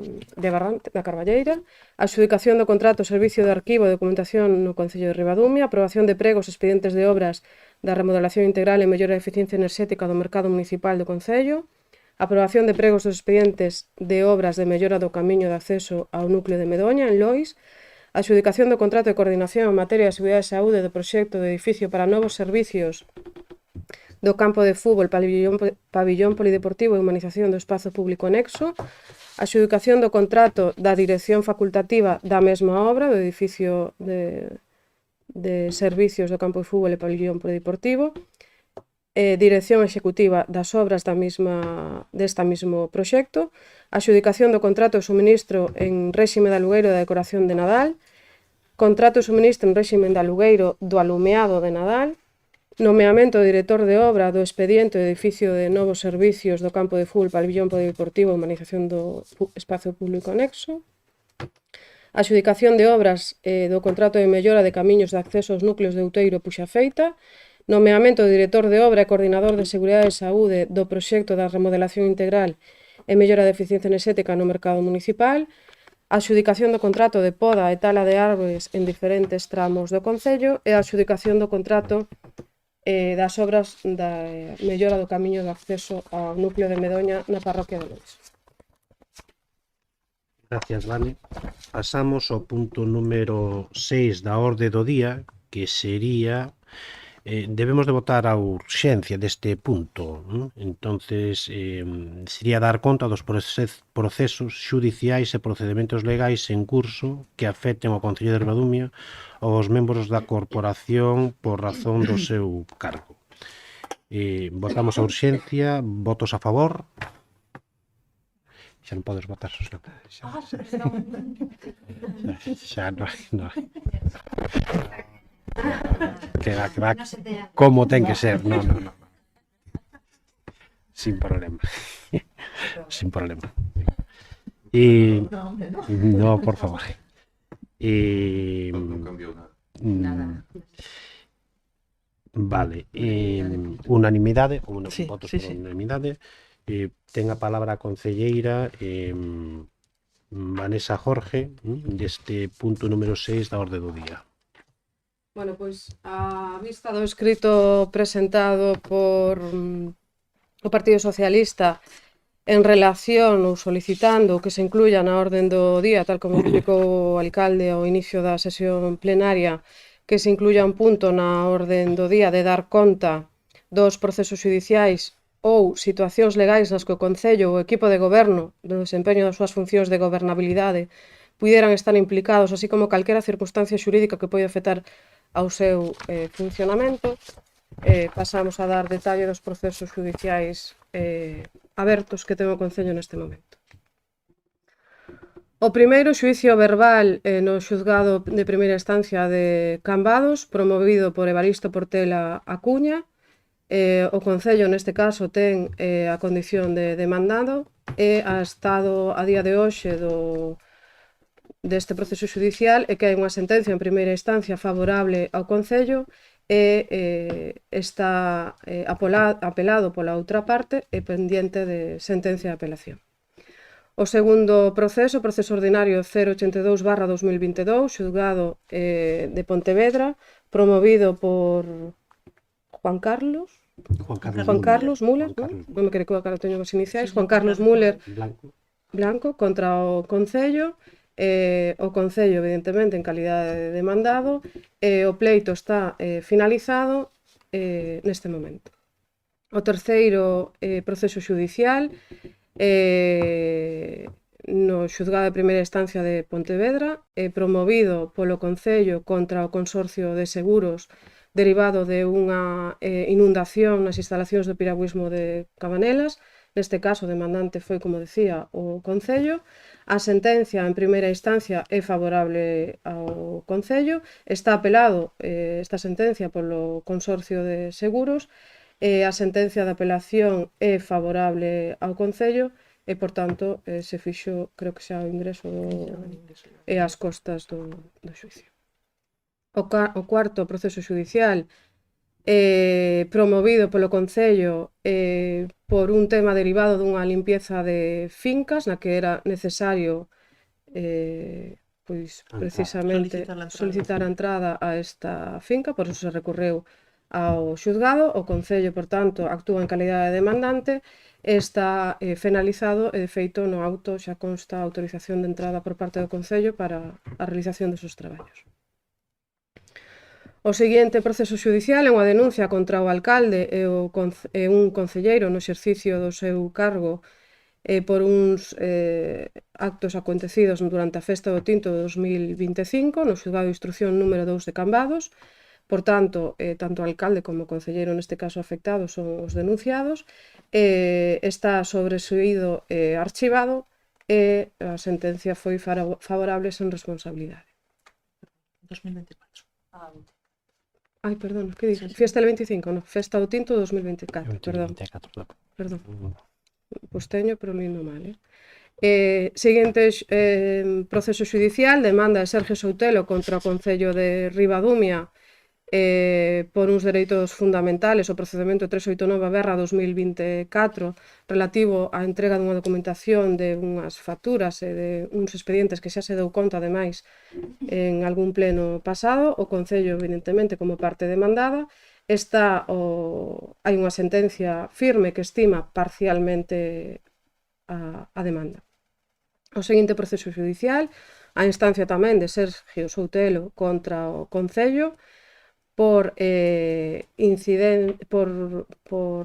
Barrantes, da Carballeira, adxudicación do contrato Servicio de Arquivo e Documentación no Concello de Ribadumia, aprobación de pregos expedientes de obras da remodelación integral e mellora de eficiencia enerxética do mercado municipal do Concello, aprobación de pregos dos expedientes de obras de mellora do camiño de acceso ao núcleo de Medoña, en Lois, adxudicación do contrato de coordinación en materia de seguridade e saúde do proxecto de edificio para novos servicios do campo de fútbol, pabillón polideportivo e humanización do espazo público anexo, adxudicación do contrato da dirección facultativa da mesma obra do edificio de servicios do campo de fútbol e pabillón polideportivo, dirección executiva das obras desta mesmo proxecto, adxudicación do contrato de suministro en réxime de alugueiro da decoración de Nadal, contrato e suministro en réxime de alugueiro do alumeado de Nadal, nomeamento do director de obra do expediente do edificio de novos servicios do campo de fútbol, pabillón polideportivo e humanización do espacio público anexo, adxudicación de obras do contrato de mellora de camiños de acceso aos núcleos de Outeiro e Puxafeita, nomeamento do director de obra e coordinador de seguridade e saúde do proxecto da remodelación integral e mellora de eficiencia enerxética no mercado municipal, a adxudicación do contrato de poda e tala de árbores en diferentes tramos do concello e a adxudicación do contrato das obras da mellora do camiño de acceso ao núcleo de Medoña na parroquia de Lois. Gracias, Vane. Pasamos ao punto número 6 da orde do día, que sería debemos de votar a urxencia deste punto, ¿no? Entonces sería dar conta dos procesos xudiciais e procedementos legais en curso que afecten ao Concello de Ribadumia ou aos membros da corporación por razón do seu cargo. Votamos a urxencia, votos a favor. Xa non podes votar, Susana. Xa non hai. Que va, como ten que ser, no. Sin problema. Sin problema. No, por favor. Non cambiou nada. Vale. Unanimidade, Sí, votos sí, por sí. unanimidade. Ten a palabra a concelleira Vanessa Jorge deste punto número 6 da orde do día. Bueno, pois, a vista do escrito presentado por o Partido Socialista en relación ou solicitando que se incluya na orden do día, tal como explicou o alcalde ao inicio da sesión plenaria, que se incluya un punto na orden do día de dar conta dos procesos xudiciais ou situacións legais nas que o Concello ou o equipo de goberno do desempeño das súas funcións de gobernabilidade puderan estar implicados, así como calquera circunstancia xurídica que pode afectar ao seu funcionamento. Pasamos a dar detalle dos procesos judiciais abertos que ten o Concello neste momento. O primeiro, xuicio verbal no xuzgado de primeira instancia de Cambados, promovido por Evaristo Portela Acuña. O Concello, neste caso, ten a condición de demandado e ha estado a día de hoxe deste proceso xudicial e que hai unha sentencia en primeira instancia favorable ao Concello e está apelado pola outra parte e pendiente de sentencia de apelación. O segundo proceso, proceso ordinario 082/2022, xuzgado de Pontevedra, promovido por Juan Carlos Müller, non me quere que eu teño os iniciais, Juan Carlos Müller Blanco, contra o Concello. O Concello, evidentemente, en calidade de demandado, o pleito está finalizado neste momento. O terceiro proceso xudicial no xuzgado de primeira instancia de Pontevedra, promovido polo Concello contra o Consorcio de Seguros derivado de unha inundación nas instalacións do piragüismo de Cabanelas. Neste caso, o demandante foi, como decía, o Concello. A sentencia en primeira instancia é favorable ao Concello. Está apelado esta sentencia polo Consorcio de Seguros. A sentencia de apelación é favorable ao Concello e, por tanto, se fixo, creo que xa o ingreso e as costas do xuicio. O cuarto proceso xudicial promovido polo Concello por un tema derivado dunha limpieza de fincas na que era necesario pois precisamente solicitar a entrada a esta finca, por eso se recorreu ao xuzgado. O Concello, por tanto, actúa en calidade de demandante, está finalizado e, de feito, no auto xa consta a autorización de entrada por parte do Concello para a realización desos traballos. O seguinte proceso xudicial é unha denuncia contra o alcalde e un concelleiro no exercicio do seu cargo por uns actos acontecidos durante a Festa do Tinto de 2025 no xuzgado de instrucción número 2 de Cambados. Por tanto, tanto o alcalde como o concelleiro neste caso afectado son os denunciados. Está sobresuído e archivado e a sentencia foi favorable sen responsabilidade. 2024. Ai, perdón, que dixo? Sí, sí. Fiesta del 25, no, Festa do Tinto 2024, perdón, 24, perdón. Pois teño, pero lindo mal, Seguinte proceso judicial, demanda de Sergio Soutelo contra o Concello de Ribadumia por uns dereitos fundamentales, o procedemento 389/2024 relativo á entrega dunha documentación de unhas facturas e de uns expedientes que xa se deu conta, ademais, en algún pleno pasado. O Concello, evidentemente, como parte demandada, hai unha sentencia firme que estima parcialmente a demanda. O seguinte proceso judicial, a instancia tamén de Sergio Soutelo contra o Concello por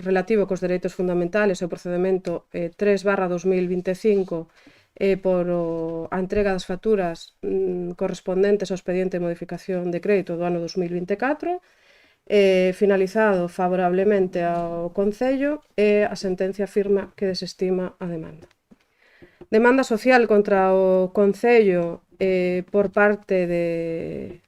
relativo cos dereitos fundamentales e o procedemento 3/2025 por a entrega das facturas correspondentes ao expediente de modificación de crédito do ano 2024, finalizado favorablemente ao Concello, e a sentencia afirma que desestima a demanda. Demanda social contra o Concello por parte de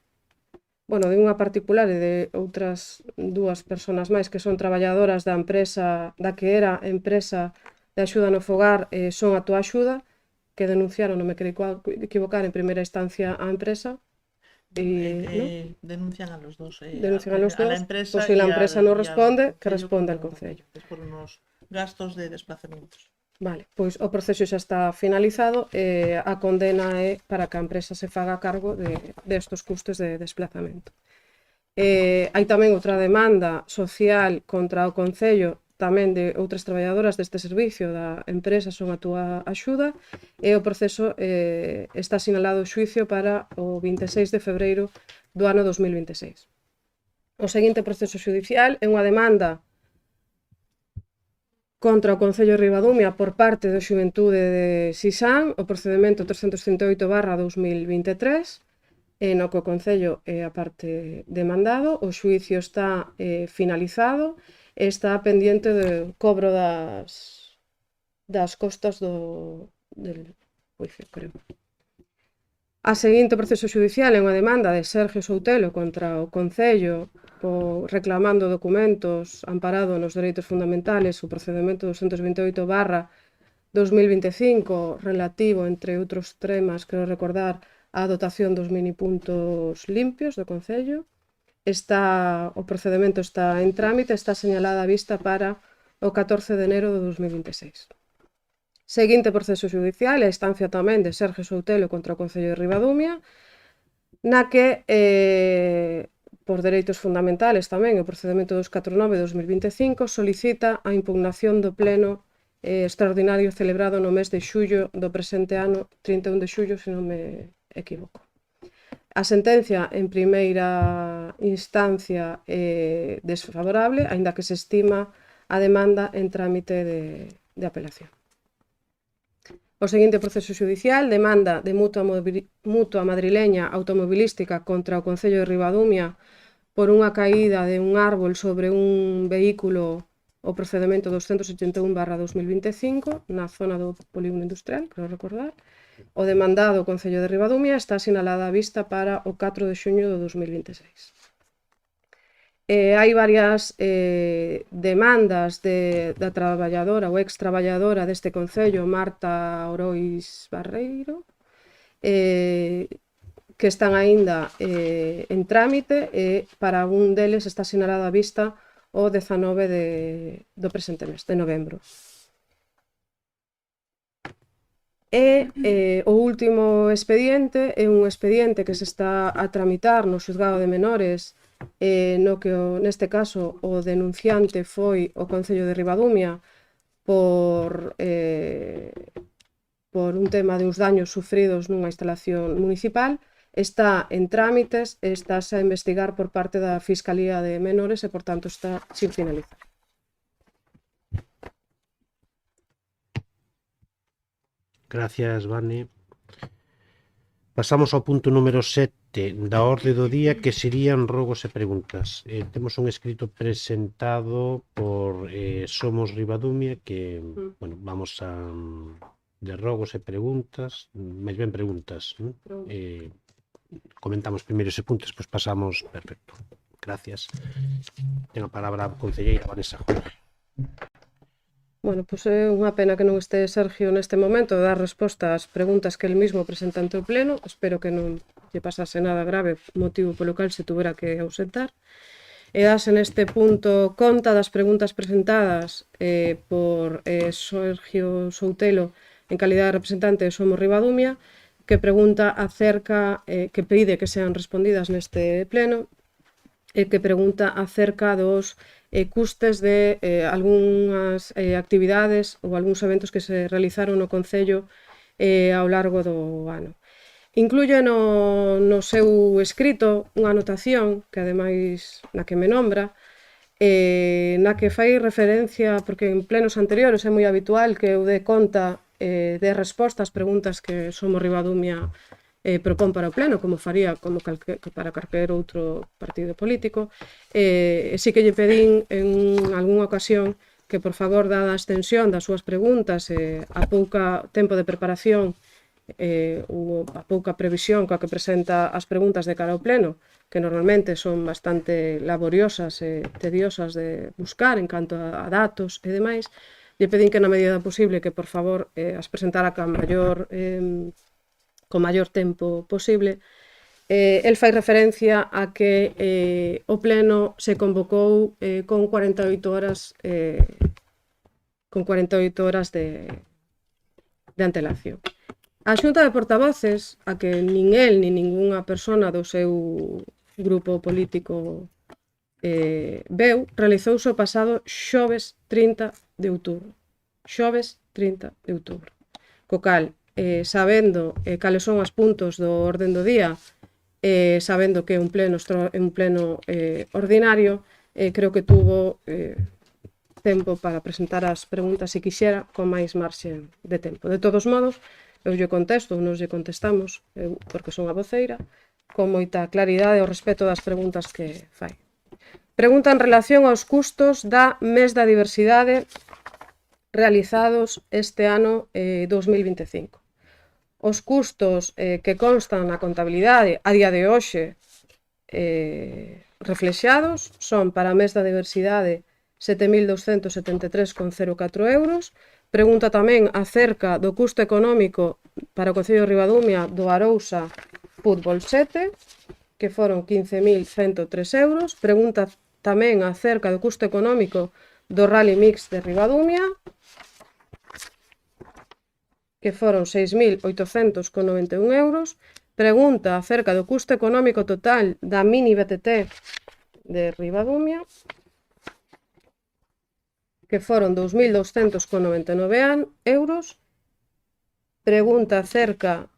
unha particular e de outras dúas persoas máis que son traballadoras da empresa, da que era empresa de axuda no fogar, Son a Túa Axuda, que denunciaron, non me quero equivocar, en primeira instancia a empresa. Denuncian a los dos. Denuncian a los la dos, empresa pues si la empresa no responde, que Concello responda al como- Concello. Es por unos gastos de desplazamientos. Vale, pois o proceso xa está finalizado e a condena é para que a empresa se faga cargo destos custos de desplazamento. Hai tamén outra demanda social contra o Concello, tamén de outras traballadoras deste servicio da empresa Son a Túa Axuda, e o proceso está sinalado o xuicio para o 26 de febreiro do ano 2026. O seguinte proceso judicial é unha demanda contra o Concello de Ribadumia por parte da Xuventude de Sisán, o procedemento 338/2023, no que o Concello é a parte demandado. O xuicio está finalizado e está pendiente do cobro das costas del juicio, creo. A seguinte proceso judicial é unha demanda de Sergio Soutelo contra o Concello reclamando documentos amparado nos dereitos fundamentales, o procedemento 228/2025 relativo, entre outros temas, quero recordar, a dotación dos minipuntos limpios do Concello. O procedemento está en trámite, está señalada a vista para o 14 de enero de 2026. Seguinte proceso judicial, a instancia tamén de Sergio Soutelo contra o Concello de Ribadumia, na que, por dereitos fundamentales tamén, o procedemento 249/2025 solicita a impugnación do pleno extraordinario celebrado no mes de xullo do presente ano, 31 de xullo, se non me equivoco. A sentencia en primeira instancia é desfavorable, aínda que se estima a demanda en trámite de apelación. O seguinte proceso judicial, demanda de Mutua Madrileña Automobilística contra o Concello de Ribadumia por unha caída de un árbol sobre un vehículo, o procedemento 281/2025 na zona do polígono industrial, quero recordar. O demandado, o Concello de Ribadumia, está sinalada a vista para o 4 de xuño de 2026. Hai varias demandas da traballadora ou ex-traballadora deste Concello, Marta Orois Barreiro, que están aínda en trámite, e para un deles está sinalada a vista o 19 do presente mes, de novembro. E o último expediente é un expediente que se está a tramitar no xuzgado de menores, no que neste caso o denunciante foi o Concello de Ribadumia por un tema de uns daños sufridos nunha instalación municipal. Está en trámites e estáse a investigar por parte da Fiscalía de Menores e, por tanto, está sin finalizar. Gracias, Vane. Pasamos ao punto número 7 da orde do día, que serían rogos e preguntas. Temos un escrito presentado por Somos Ribadumia, que, bueno, vamos de rogos e preguntas, máis ben preguntas, comentamos primeiro ese punto, despois pasamos, perfecto. Gracias. Ten a palabra a concelleira Vanessa Jorge. Bueno, pois é unha pena que non este Sergio neste momento a dar resposta ás preguntas que el mismo presenta ante o pleno. Espero que non lle pasase nada grave, motivo polo cal se tuvera que ausentar. E dase neste punto conta das preguntas presentadas por Sergio Soutelo en calidade de representante de Somos Ribadumia, que pregunta acerca, que pide que sean respondidas neste pleno, e que pregunta acerca dos custes de algunhas actividades ou algúns eventos que se realizaron no Concello ao largo do ano. Incluye no seu escrito unha anotación que ademais na que me nombra, na que fai referencia, porque en plenos anteriores é moi habitual que eu dé conta de resposta ás preguntas que Somos Ribadumia propón para o pleno, como faría para calquer outro partido político. Si que lle pedín en algunha ocasión que, por favor, dada a extensión das súas preguntas e a pouca tempo de preparación ou a pouca previsión coa que presenta as preguntas de cara ao pleno, que normalmente son bastante laboriosas e tediosas de buscar en canto a datos e demais, lle pedín que na medida posible que, por favor, as presentara co maior tempo posible. El fai referencia a que o pleno se convocou con 48 horas de antelación. A Xunta de Portavoces, a que nin el nin ningunha persona do seu grupo político veu, realizouse o pasado xoves 30 de outubro. Xoves 30 de outubro. Co cal, sabendo cales son os puntos do orden do día, sabendo que é un pleno ordinario, creo que tuvo tempo para presentar as preguntas se quixera con máis marxe de tempo. De todos modos, eu lle contesto, nos lle contestamos, porque son a voceira, con moita claridade ao respecto das preguntas que fai. Pregunta en relación aos custos da Mes da Diversidade realizados este ano 2025. Os custos que constan na contabilidade a día de hoxe reflexados son para a Mes da Diversidade 7.273,04 euros. Pregunta tamén acerca do custo económico para o Concello de Ribadumia do Arousa Fútbol 7, que foron 15.103 euros. Pregunta tamén acerca do custo económico do Rally Mix de Ribadumia, que foron 6.891 euros. Pregunta acerca do custo económico total da Mini BTT de Ribadumia, que foron 2.299 euros. Pregunta acerca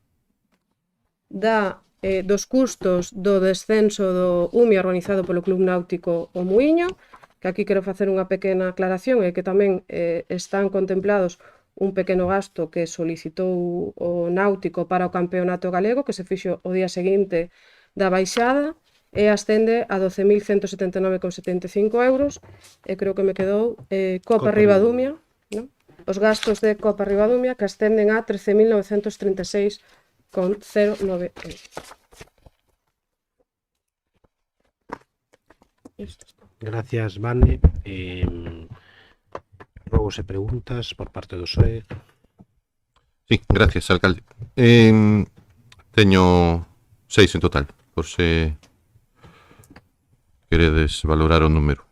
dos custos do descenso do UMI organizado polo Club Náutico O Muiño, que aquí quero facer unha pequena aclaración e que tamén están contemplados un pequeno gasto que solicitou o Náutico para o campeonato galego, que se fixo o día seguinte da baixada, e ascende a 12.179,75 euros, e creo que me quedou Copa Ribadumia, ¿no? Os gastos de Copa Ribadumia, que ascenden a 13.936,09 euros. Gracias, Vane. Rogos e preguntas por parte do SOE. Sí, gracias, alcalde. Teño 6 en total, por se queredes valorar o número.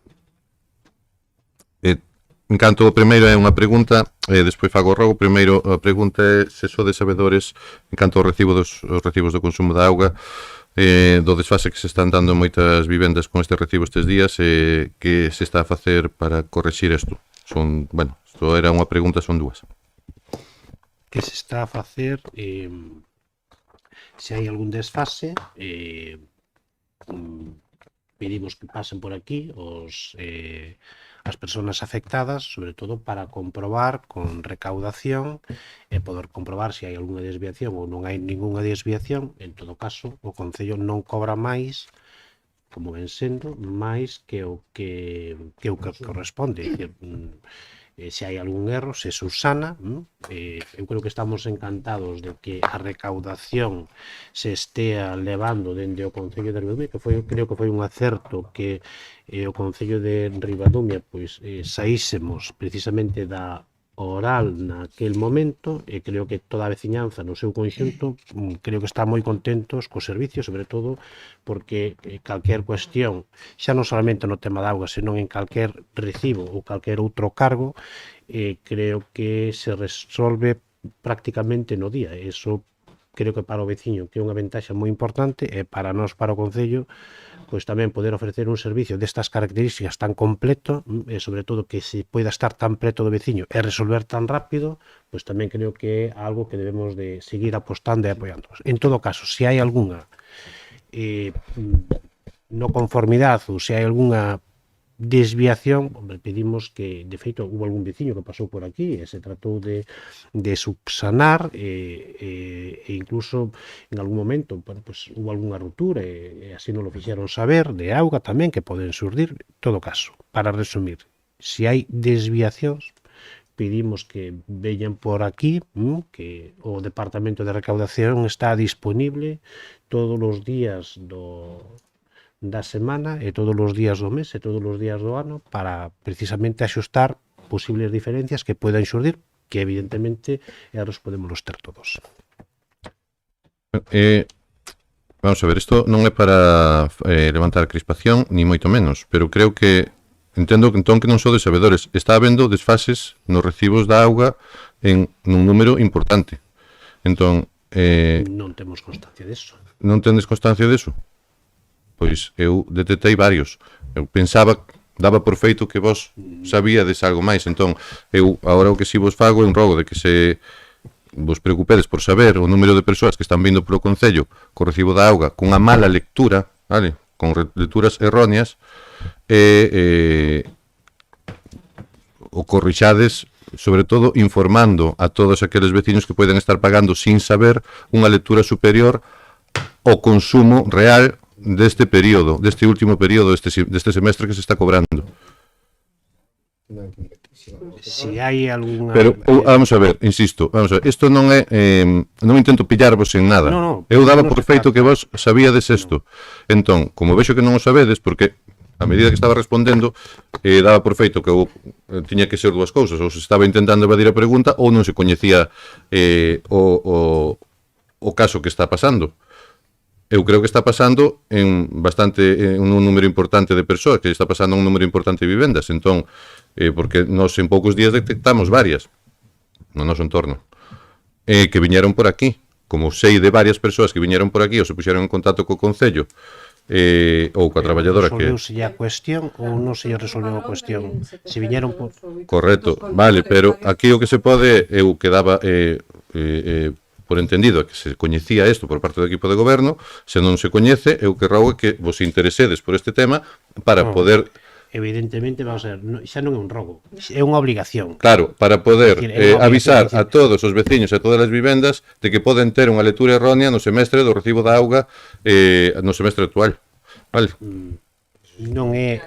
En canto o primeiro é unha pregunta, despois fago o rogo. Primeiro, a pregunta é se sodes sabedores en canto ao recibos do consumo da auga, do desfase que se están dando moitas vivendas con este recibo estes días, que se está a facer para correxir isto. Isto era unha pregunta, son dúas. Que se está a facer, se hai algún desfase, pedimos que pasen por aquí as persoas afectadas, sobre todo para comprobar con recaudación e poder comprobar se hai algunha desviación ou non hai ningunha desviación. En todo caso, o Concello non cobra máis, como ven sendo, máis que o que corresponde. se hai algún erro, se subsana. Eu creo que estamos encantados de que a recaudación se estea levando dende o Concello de Ribadumia, que creo que foi un acerto que o Concello de Ribadumia pois saísemos precisamente da oral naquel momento, e creo que toda a veciñanza no seu conxunto creo que está moi contentos co servicio, sobre todo porque calquer cuestión, xa non solamente no tema da auga, senón en calquer recibo ou calquer outro cargo, creo que se resolve prácticamente no día. Eso creo que para o veciño que é unha ventaxa moi importante, e para nós, para o Concello, pois tamén poder ofrecer un servicio destas características tan completo, e sobre todo que se poida estar tan preto do veciño e resolver tan rápido, pois tamén creo que é algo que debemos de seguir apostando e apoiando. En todo caso, se hai algunha no conformidade ou se hai algunha desviación, hombre, pedimos que, de feito, hubo algún veciño que pasou por aquí e se tratou de subsanar, e incluso en algún momento, bueno, pues, hubo algunha ruptura e así non lo fixeron saber, de auga tamén, que poden surdir. En todo caso, para resumir, se hai desviacións, pedimos que veñan por aquí, que o Departamento de Recaudación está disponible todos os días da semana e todos os días do mes e todos os días do ano para precisamente axustar posibles diferencias que podan xurdir, que evidentemente erros podemos ter todos. Vamos a ver, isto non é para levantar crispación, ni moito menos, pero creo que entendo que entón que non sodes sabedores. Está habendo desfases nos recibos da auga nun número importante. Entón, non temos constancia deso. Non tendes constancia deso? Pois eu detetei varios. Eu pensaba, daba por feito que vos sabíades algo máis. Entón, eu agora o que si vos fago é un rogo de que se vos preocupedes por saber o número de persoas que están vindo polo Concello co recibo da auga cunha mala lectura, vale? Con lecturas erróneas, o corrixades, sobre todo informando a todos aqueles veciños que poden estar pagando sin saber unha lectura superior ao consumo real deste período, deste último período, deste semestre que se está cobrando. Se hai algunha... Pero, vamos a ver, insisto, vamos a ver, isto non é, non intento pillarvos en nada. No, eu daba por feito que vos sabíades isto. Entón, como vexo que non o sabedes, porque a medida que estaba respondendo, daba por feito que eu tiña que ser dúas cousas, ou se estaba intentando evadir a pregunta, ou non se coñecía o caso que está pasando. Eu creo que está pasando en un número importante de persoas, que está pasando un número importante de vivendas. Entón, porque nós en poucos días detectamos varias no noso entorno que viñeron por aquí, como sei de varias persoas que viñeron por aquí ou se puxeron en contacto co Concello ou coa traballadora que... Resolveuse a cuestión ou non se resolveu a cuestión? Se viñeron por... Correcto, vale, pero aquí o que se pode, eu quedaba por entendido que se coñecía isto por parte do equipo de goberno. Se non se coñece, eu que rogo que vos interesedes por este tema para poder... Evidentemente, vamos a ver, xa non é un rogo, é unha obligación. Claro, para poder avisar a todos os veciños e a todas as vivendas de que poden ter unha lectura errónea no semestre do recibo da auga no semestre actual. Vale? Non é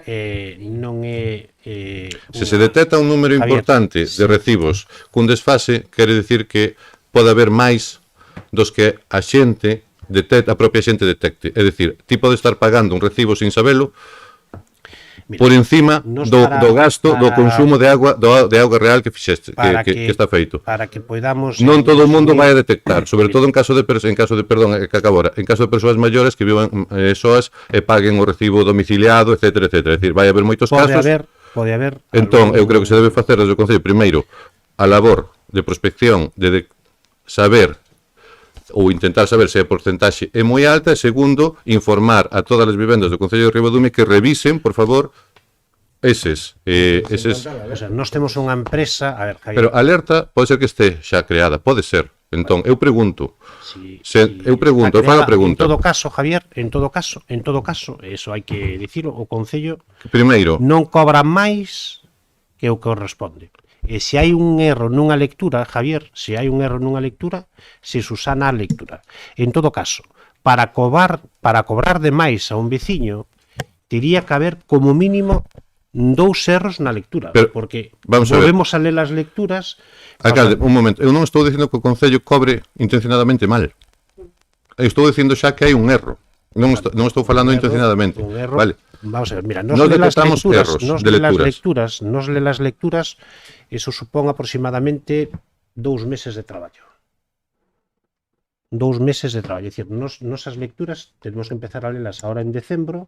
se se detecta un número importante de recibos cun desfase, quere dicir que pode haber máis dos que a xente detecta, a propia xente detecte. É dicir, ti pode estar pagando un recibo sin sabelo por encima do gasto, do consumo de auga real que fixeste, que está feito. Para que podamos... Non todo o mundo vai a detectar, sobre todo en caso de persoas maiores que vivan soas e paguen o recibo domiciliado, etcétera, etcétera. É dicir, vai haber moitos casos. Pode haber. Entón, eu creo que se debe facer desde o Concello, primeiro, a labor de prospección, de saber ou intentar saber se a porcentaxe é moi alta, e segundo, informar a todas as vivendas do Concello de Ribadumia que revisen, por favor, eses. O sea, nós temos unha empresa... A ver, Javier... Pero alerta pode ser que este xa creada, pode ser. Entón, eu pregunto, eu fago a pregunta. En todo caso, Javier, en todo caso, eso hai que dicilo, o Concello primeiro non cobra máis que o que corresponde. E se hai un erro nunha lectura, Javier, se hai un erro nunha lectura, se subsana a lectura. En todo caso, para cobrar de máis a un veciño, tería que haber como mínimo dous erros na lectura, Pero, porque vamos a ver. volvemos a ler as lecturas. Alcalde, un momento, eu non estou dicindo que o Concello cobre intencionadamente mal. Eu estou dicindo xa que hai un erro. Non estou falando intencionadamente. Un erro. Vale. Vamos a ver, mira, Nos detectamos erros de lecturas. Nos ler as lecturas, eso supón aproximadamente 2 meses de traballo. 2 meses de traballo. É dicir, nos as lecturas tenemos que empezar a lelas ahora en decembro,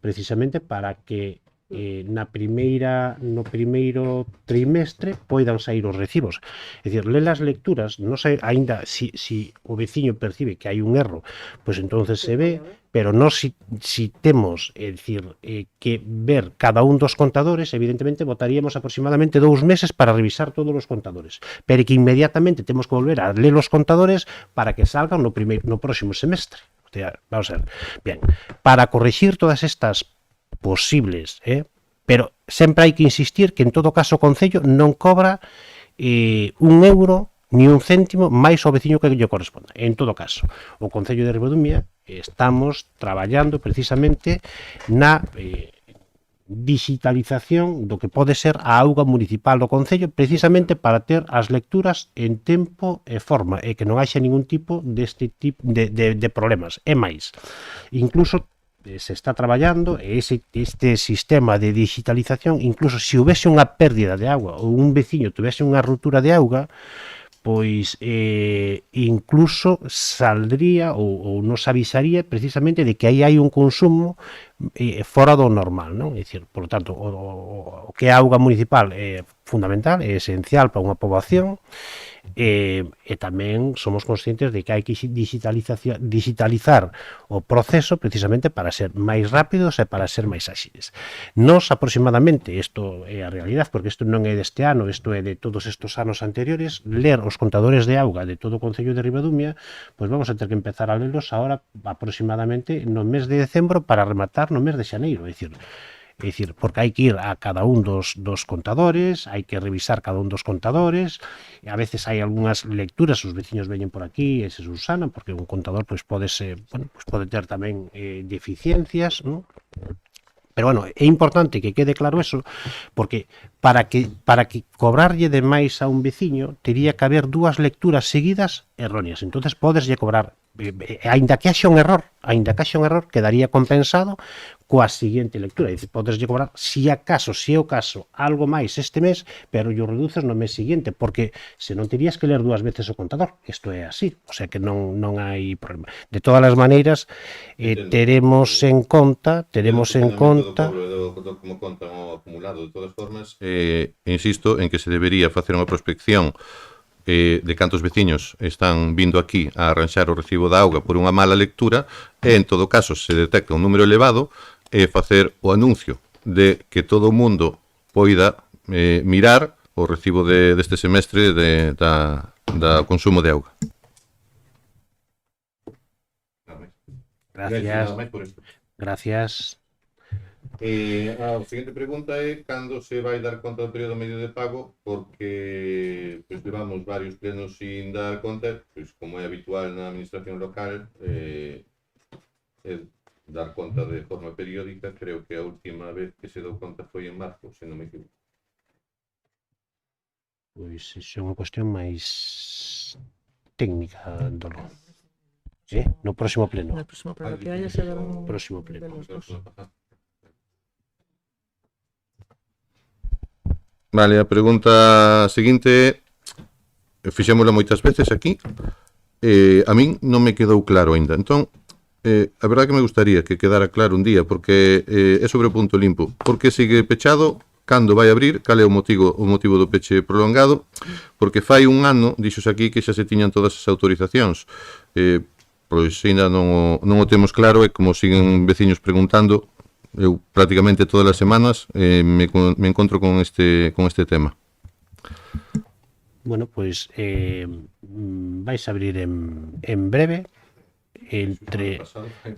precisamente para que no primeiro trimestre poidan sair os recibos. É dicir, ler as lecturas, non sei, aínda si o veciño percibe que hai un erro, pois entonces se ve, pero non si temos, é dicir, que ver cada un dos contadores, evidentemente votaríamos aproximadamente 2 meses para revisar todos os contadores, pero que inmediatamente temos que volver a ler os contadores para que salgan no próximo semestre. O sea, vamos a ver, bien, para corregir todas estas posibles, pero sempre hai que insistir que en todo caso o Concello non cobra un euro ni un céntimo máis ao veciño que lle corresponda. En todo caso, o Concello de Ribadumia estamos traballando precisamente na digitalización do que pode ser a auga municipal do Concello, precisamente para ter as lecturas en tempo e forma e que non haxa ningún tipo deste tipo de problemas. É máis, incluso se está traballando este sistema de digitalización, incluso se houvese unha pérdida de auga ou un veciño tuvese unha ruptura de auga, pois incluso saldría ou nos avisaría precisamente de que aí hai un consumo fora do normal, non? É dicir, por lo tanto, o que é a auga municipal é fundamental, é esencial para unha poboación, e tamén somos conscientes de que hai que digitalizar o proceso precisamente para ser máis rápidos e para ser máis áxiles. Nos aproximadamente, isto é a realidade, porque isto non é deste ano, isto é de todos estes anos anteriores, ler os contadores de auga de todo o Concello de Ribadumia, pois vamos a ter que empezar a lelos ahora aproximadamente no mes de decembro para rematar no mes de xaneiro, é dicir, porque hai que ir a cada un dos contadores, hai que revisar cada un dos contadores, e a veces hai algunhas lecturas, os veciños veñen por aquí e se subsanan, porque un contador pois pode ter tamén deficiencias, non? Pero bueno, é importante que quede claro eso, porque para que cobrarlle de máis a un veciño tería que haber 2 lecturas seguidas erróneas. Entonces podeslle cobrar, aínda que haxa un error, quedaría compensado coa seguinte lectura. É dicir, podeslle cobrar, se é o caso, algo máis este mes, pero yo reduces no mes seguinte, porque senón terías que ler 2 veces o contador. Isto é así, o sea que non hai problema. De todas as maneiras, teremos en conta como contan o acumulado. De todas formas, insisto en que se debería facer unha prospección de cantos veciños están vindo aquí a arranxar o recibo da auga por unha mala lectura e, en todo caso, se detecta un número elevado, facer o anuncio de que todo o mundo poida mirar o recibo deste semestre da consumo de auga. Gracias. A seguinte pregunta é cando se vai dar conta do período medio de pago, porque pues, levamos varios plenos sin dar conta, pues, como é habitual na administración local, dar conta de forma periódica. Creo que a última vez que se deu conta foi en marzo, se non me equivoco. Pois iso é unha cuestión máis técnica, Dolo. No próximo pleno. No próximo pleno que haya se dará un Próximo pleno. de los dos. Vale, a pregunta seguinte fixémola moitas veces aquí, a min non me quedou claro aínda, entón a verdade que me gustaría que quedara claro un día, porque é sobre o punto limpo, porque sigue pechado, cando vai abrir, cal é o motivo do peche prolongado, porque fai un ano, dixos aquí, que xa se tiñan todas as autorizacións, pois ainda non o temos claro, e como siguen veciños preguntando, eu prácticamente todas as semanas me encontro con este tema. Bueno, pois vais a abrir en breve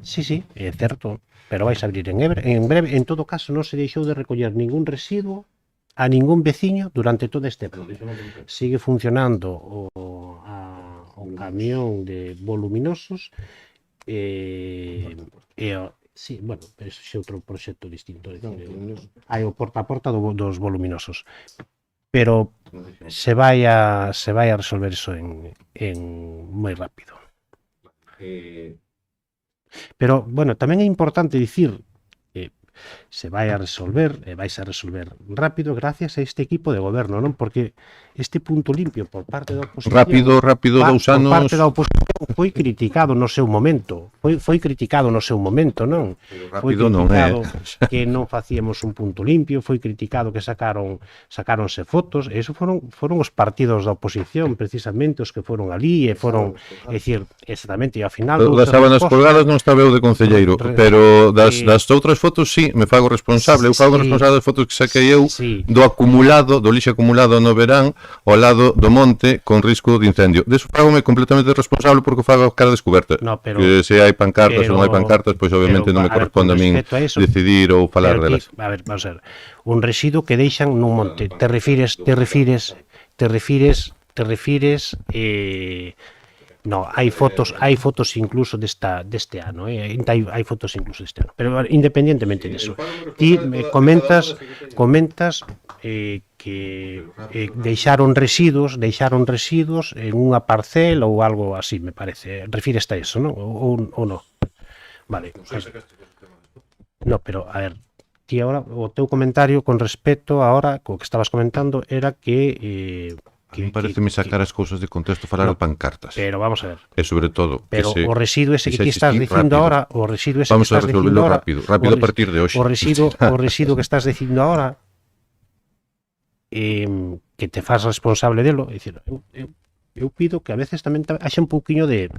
Sí, é certo, pero vais a abrir en breve. En todo caso, non se deixou de recoller ningún residuo a ningún veciño durante todo este período. Sigue funcionando o camión de voluminosos Sí, bueno, ese é outro proxecto distinto. É dicir, hai o porta a porta dos voluminosos. Pero se vai a resolver eso en moi rápido. Pero, bueno, tamén é importante dicir se vai a resolver, e vais a resolver rápido gracias a este equipo de goberno, non? Porque este punto limpio por parte da oposición... Rápido, 2 anos... Por parte da oposición foi criticado no seu momento. Foi criticado no seu momento, non? Foi Rápido non é. que non facíamos un punto limpio, foi criticado que sacáronse fotos, e eso foron os partidos da oposición, precisamente, os que foron ali, e foron, é dicir, exactamente, e ao final... Das sábanas colgadas non estaba eu de concelleiro, pero das outras fotos sí, me fago responsable. Eu fago responsable das fotos que saquei eu do acumulado, do lixo acumulado no verán ao lado do monte con risco de incendio. Deso fagome completamente responsable porque fago a cara descoberta. No, pero, que se hai pancartas ou non hai pancartas, pois obviamente non me corresponde a min decidir ou falar delas. A ver, vamos a ver. Un residuo que deixan nun monte. Te refires no, hai fotos incluso deste ano, hai fotos incluso deste ano. Pero independientemente de eso, ti comentas que deixaron residuos en unha parcela ou algo así, me parece. Refires a eso, non? Ou non? Vale. No, pero a ver, ti agora o teu comentario con respecto agora co que estabas comentando era que Pareceme sacar as cousas de contexto, falar de pancartas. Pero vamos a ver. E sobre todo, pero o residuo ese que ti estás dicindo ahora, vamos a resolverlo rápido a partir de hoxe. O residuo que estás dicindo ahora que te faz responsable delo, é dicir, eu pido que a veces tamén haxa un pouquiño de,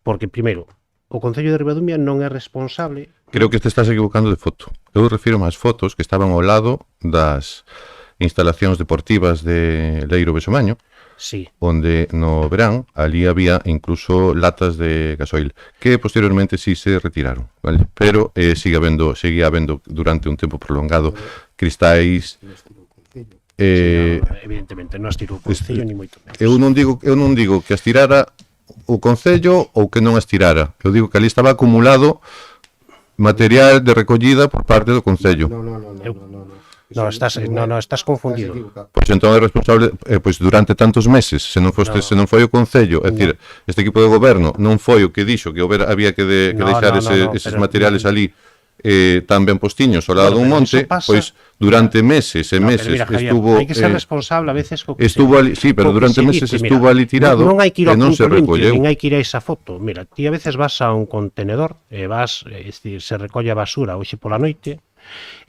porque primeiro, o Concello de Ribadumia non é responsable. Creo que te estás equivocando de foto. Eu refiro máis fotos que estaban ao lado das instalacións deportivas de Leiro Besomaño, sí, onde no verán ali había incluso latas de gasoil que posteriormente sí se retiraron, vale? Pero seguía habendo durante un tempo prolongado cristais. Evidentemente non as tirou o Concello ni moito menos. Eu non digo que as tirara o Concello ou que non as tirara. Eu digo que ali estaba acumulado material de recollida por parte do Concello. No, estás confundido. Pois entón é responsable, pois durante tantos meses, se non foi o Concello, é dicir, este equipo de goberno non foi o que dixo que había que deixar eses materiales ali tan ben postiños ao lado dun monte, pois durante meses e meses estuvo... Hai que ser responsable a veces co que estuvo ali, sí, pero durante meses estuvo ali tirado e non se recolleu. Non hai que ir a esa foto. Mira, ti a veces vas a un contenedor e vas, é dicir, se recolle a basura hoxe pola noite,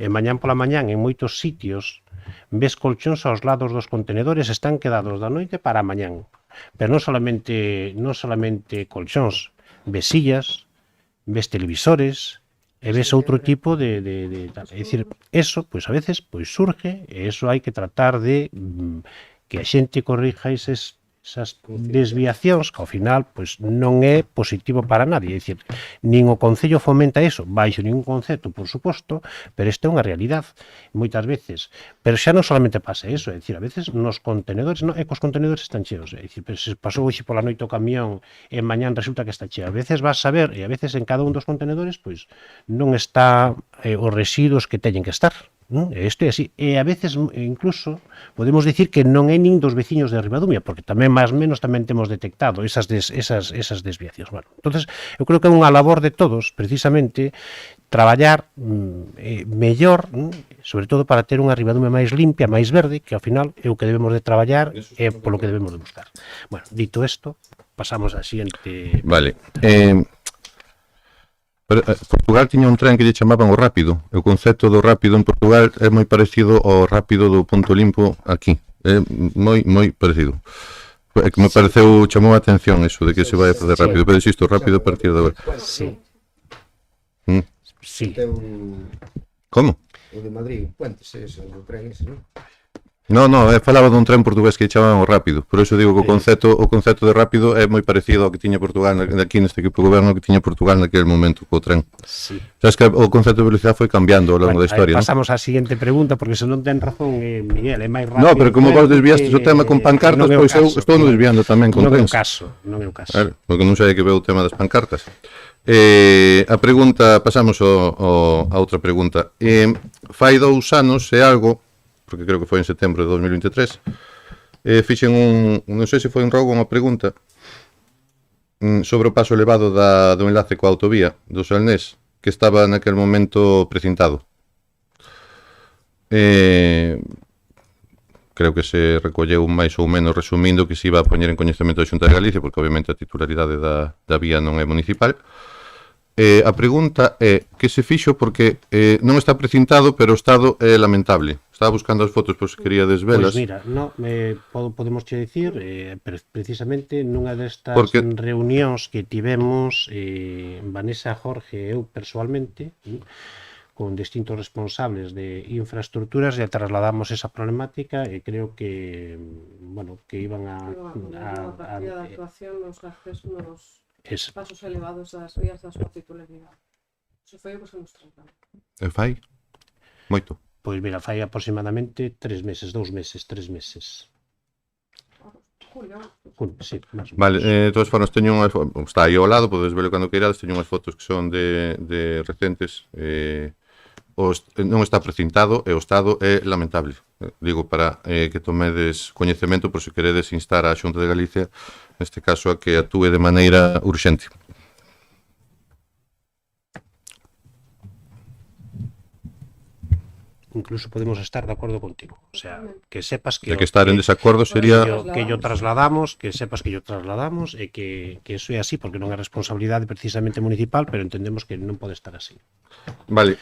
e mañán pola mañán en moitos sitios ves colchóns aos lados dos contenedores, están quedados da noite para mañán. Pero non solamente colchóns, ves sillas, ves televisores, e ves outro tipo de é dicir, eso, pois a veces pois surge, e eso hai que tratar de que a xente corrija esas desviacións que ao final pois non é positivo para nadie, é dicir, nin o Concello fomenta eso, baixo ningún concepto, por suposto, pero isto é unha realidade moitas veces, pero xa non solamente pasa eso, é dicir, a veces nos contenedores, é que os contenedores están cheos, é dicir, pero se pasou hoxe pola noite o camión e mañán resulta que está cheo, a veces vas a ver, e a veces en cada un dos contenedores pois non está os residuos que teñen que estar. Isto é así, e a veces incluso podemos dicir que non é nin dos veciños de Ribadumia, porque tamén máis ou menos tamén temos detectado esas desviacións. Bueno, entonces, eu creo que é unha labor de todos, precisamente, traballar mellor, sobre todo para ter unha Ribadumia máis limpia, máis verde, que ao final é o que debemos de traballar e polo que debemos de buscar. Bueno, dito isto, pasamos á siguiente... Vale, Portugal tiña un tren que lle chamaban o rápido. O concepto do rápido en Portugal é moi parecido ao rápido do punto limpo aquí. É moi parecido. É que me pareceu, chamou a atención eso de que se vai a fazer rápido, pero insisto, rápido a partir de agora. Sí. Sí. Como? O de Madrid, Puentes, ese, o tren ese, non? No, falaba dun tren portugués que chamaban o rápido. Por iso digo que o concepto de rápido é moi parecido ao que tiña Portugal aquí neste equipo de goberno, que tiña Portugal naquele momento co tren. Sí. Sabes que o concepto de velocidade foi cambiando ao longo da historia, pasamos á seguinte pregunta, porque se non ten razón, Miguel, é máis rápido. No, pero como vos desviaste o tema con pancartas, pois eu estou desviando tamén con trens. Non é o caso. Porque non sei que veo o tema das pancartas. A pregunta, pasamos a outra pregunta. Fai 2 anos e algo, porque creo que foi en setembro de 2023, fixen non sei se foi un rogo ou unha pregunta sobre o paso elevado do enlace coa autovía do Salnés, que estaba naquel momento precintado. Creo que se recolleu máis ou menos resumindo que se iba a poñer en coñecemento da Xunta de Galicia, porque obviamente a titularidade da vía non é municipal. A pregunta é que se fixo porque non está precintado, pero o estado é lamentable. Estaba buscando as fotos por se quería desvelas. Pois mira, podemos che dicir, precisamente nunha destas Porque- reunións que tivemos Vanessa, Jorge e eu persoalmente, con distintos responsables de infraestructuras, e trasladamos esa problemática e creo que, bueno, que iban a partida de actuación nos accesos nos es- pasos elevados das vías da súa titularidade. Iso foi o que se nos tratou. Fai moito. Pois mira, fai aproximadamente 3 meses, 2 meses, 3 meses. Julio. Sí, máis ou Vale, menos. de todas formas teño unhas está aí ao lado, podes velo cando queirades, teño unhas fotos que son de recentes. Non está precintado e o estado é lamentable. Digo para que tomedes coñecemento por se queredes instar á Xunta de Galicia, neste caso a que actúe de maneira urxente. Incluso podemos estar de acordo contigo. O sea, que sepas que De que estar en desacordo sería que yo trasladamos, que sepas que yo trasladamos e que eso é así, porque non é responsabilidade precisamente municipal, pero entendemos que non pode estar así. Vale,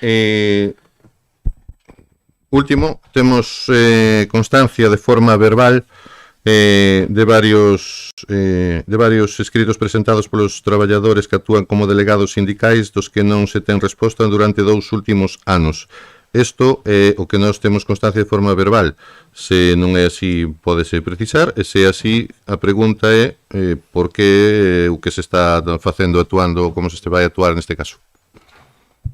último, temos constancia de forma verbal de varios escritos presentados polos traballadores que actúan como delegados sindicais dos que non se ten resposta durante 2 últimos anos. Isto é o que nós temos constancia de forma verbal. Se non é así, pódese precisar, e se é así, a pregunta é por que o que se está facendo, actuando, como se vai actuar neste caso.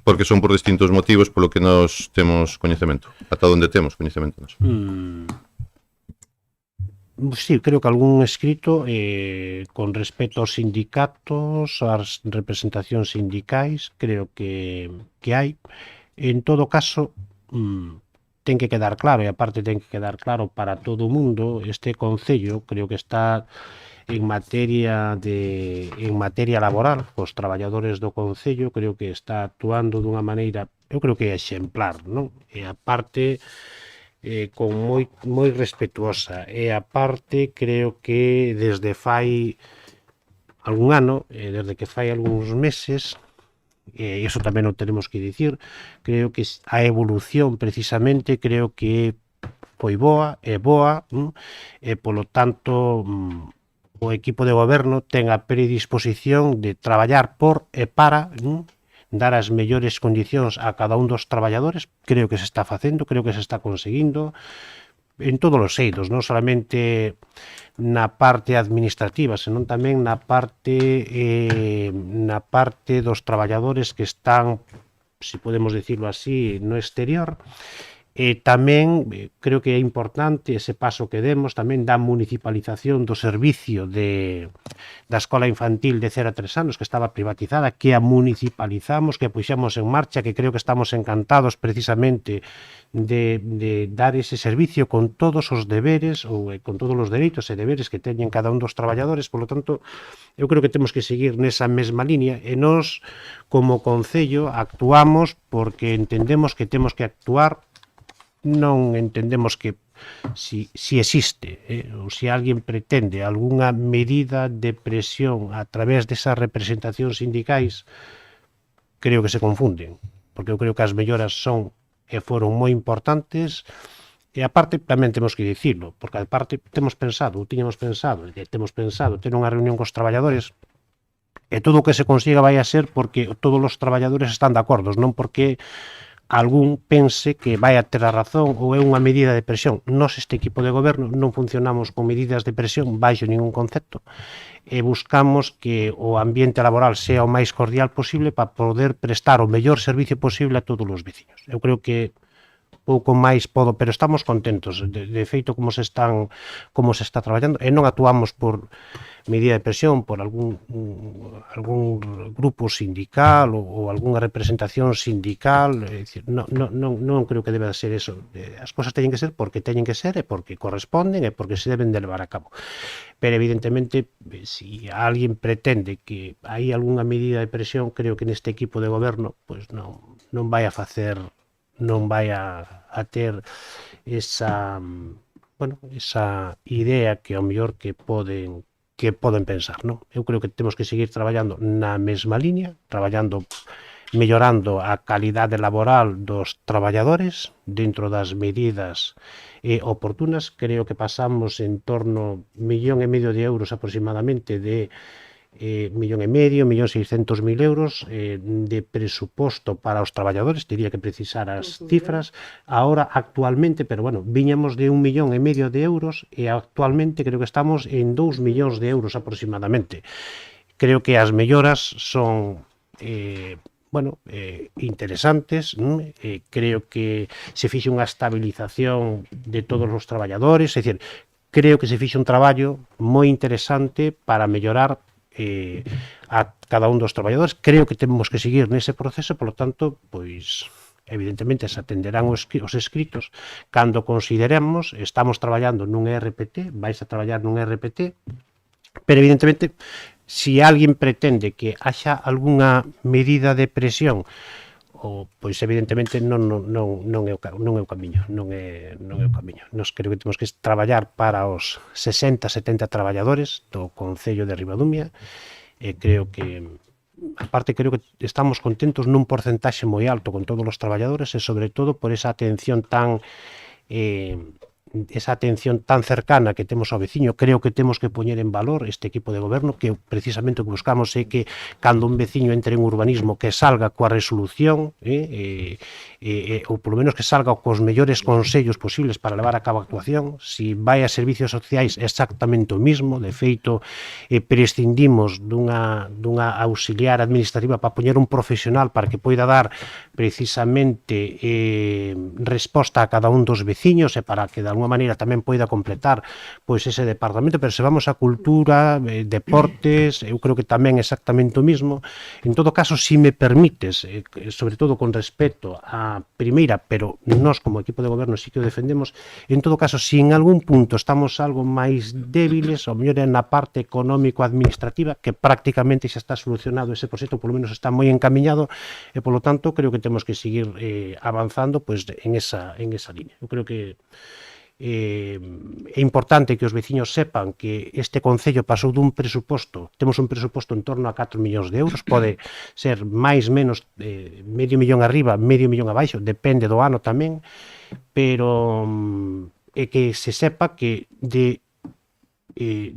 Porque son por distintos motivos polo que nós temos coñecemento, ata onde temos coñecemento nós. Sí, creo que algún escrito con respecto aos sindicatos, ás representacións sindicais, creo que hai. En todo caso, ten que quedar claro, e aparte ten que quedar claro para todo o mundo, este concello creo que está en materia laboral, os traballadores do concello creo que está actuando dunha maneira, eu creo que é exemplar, non? E aparte con moi respetuosa, e aparte creo que desde fai algún ano, desde que fai algúns meses, e iso tamén o tenemos que dicir, creo que a evolución precisamente creo que foi boa, e polo tanto o equipo de goberno ten a predisposición de traballar por e para dar as mellores condicións a cada un dos traballadores. Creo que se está facendo, creo que se está conseguindo en todos os eidos, non solamente na parte administrativa, senón tamén na parte dos traballadores que están, se podemos decirlo así, no exterior. Tamén creo que é importante ese paso que demos tamén da municipalización do servicio da escola infantil de 0 a 3 anos, que estaba privatizada, que a municipalizamos, que a puxemos en marcha, que creo que estamos encantados precisamente de dar ese servicio con todos os deberes ou con todos os dereitos e deberes que teñen cada un dos traballadores. Por lo tanto, eu creo que temos que seguir nesa mesma línea, e nós como concello actuamos porque entendemos que temos que actuar. Non entendemos que si existe ou se alguén pretende algunha medida de presión a través desas representacións sindicais, creo que se confunden, porque eu creo que as melloras son e foron moi importantes, e aparte tamén temos que dicirlo, porque aparte tiñamos pensado ter unha reunión cos traballadores, e todo o que se consiga vai a ser porque todos os traballadores están de acordo, non porque algún pense que vai a ter a razón ou é unha medida de presión. Nós, este equipo de goberno, non funcionamos con medidas de presión baixo ningún concepto, e buscamos que o ambiente laboral sea o máis cordial posible para poder prestar o mellor servicio posible a todos os veciños. Eu creo que pouco máis podo, pero estamos contentos de feito como se está traballando, e non actuamos por medida de presión por algún grupo sindical ou algunha representación sindical, é dicir, non creo que deba ser eso. As cousas teñen que ser porque teñen que ser e porque corresponden e porque se deben de levar a cabo. Pero evidentemente, si alguén pretende que hai algunha medida de presión, creo que neste equipo de goberno pois non vai a facer, non vai a ter esa idea que ao mellor que poden pensar, non? Eu creo que temos que seguir traballando na mesma liña, mellorando a calidade laboral dos traballadores dentro das medidas oportunas. Creo que pasamos en torno a 1,5 millón de euros aproximadamente de 1,600,000 euros de presuposto para os traballadores, diría que precisar as cifras ahora actualmente, pero bueno, viñamos de 1,5 millón de euros e actualmente creo que estamos en 2 millóns de euros aproximadamente. Creo que as melloras son interesantes, creo que se fixe unha estabilización de todos os traballadores, é dicir, creo que se fixe un traballo moi interesante para mellorar a cada un dos traballadores. Creo que temos que seguir nese proceso, polo tanto, pois evidentemente se atenderán os escritos cando consideremos. Estamos traballando nun ERPT, vais a traballar nun ERPT, pero evidentemente si alguén pretende que haxa algunha medida de presión, pois evidentemente non é o camiño, non é o camiño. Nos creo que temos que traballar para os 60-70 traballadores do Concello de Ribadumia, e creo que aparte creo que estamos contentos nun porcentaxe moi alto con todos os traballadores, e sobre todo por esa atención tan cercana que temos ao veciño. Creo que temos que poñer en valor este equipo de goberno, que precisamente o que buscamos é que cando un veciño entre en urbanismo que salga coa resolución ou polo menos que salga cos mellores consellos posibles para levar a cabo a actuación. Si vai a servicios sociais exactamente o mismo, de feito prescindimos dunha auxiliar administrativa para poñer un profesional para que poida dar precisamente resposta a cada un dos veciños e para que de alguma maneira tamén poida completar pois ese departamento. Pero se vamos a cultura, deportes, eu creo que tamén exactamente o mismo. En todo caso, si me permites, sobre todo con respecto a primeira, pero nós como equipo de goberno sí que o defendemos, en todo caso, si en algún punto estamos algo máis débiles, ao mellor é na parte económico-administrativa, que prácticamente xa está solucionado ese proxecto, polo menos está moi encamiñado, e polo tanto creo que temos que seguir avanzando pois en esa liña. Eu creo que é importante que os veciños sepan que este Concello pasou dun presuposto, temos un presuposto en torno a 4 millóns de euros, pode ser máis, menos, medio millón arriba, medio millón abaixo, depende do ano tamén, pero que se sepa que de 1,5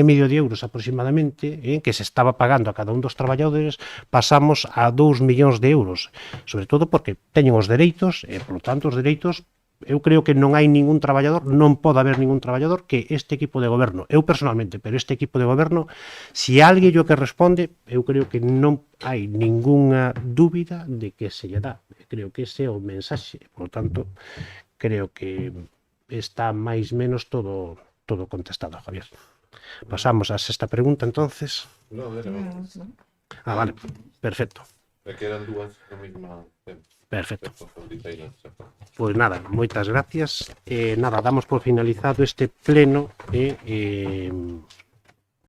millón de euros aproximadamente que se estaba pagando a cada un dos traballadores, pasamos a 2 millóns de euros, sobre todo porque teñen os dereitos, e polo tanto os dereitos, eu creo que non hai ningún traballador, non pode haber ningún traballador que este equipo de goberno, eu personalmente, pero este equipo de goberno, si alguén o que responde, eu creo que non hai ningunha dúbida de que se lle dá. Creo que ese é o mensaxe, por tanto, creo que está máis menos todo contestado, Javier. Pasamos a sexta pregunta, entonces. Vale, perfecto. Me quedan dúas no mesmo tempo. Perfecto. Pois nada, moitas gracias. Nada, damos por finalizado este pleno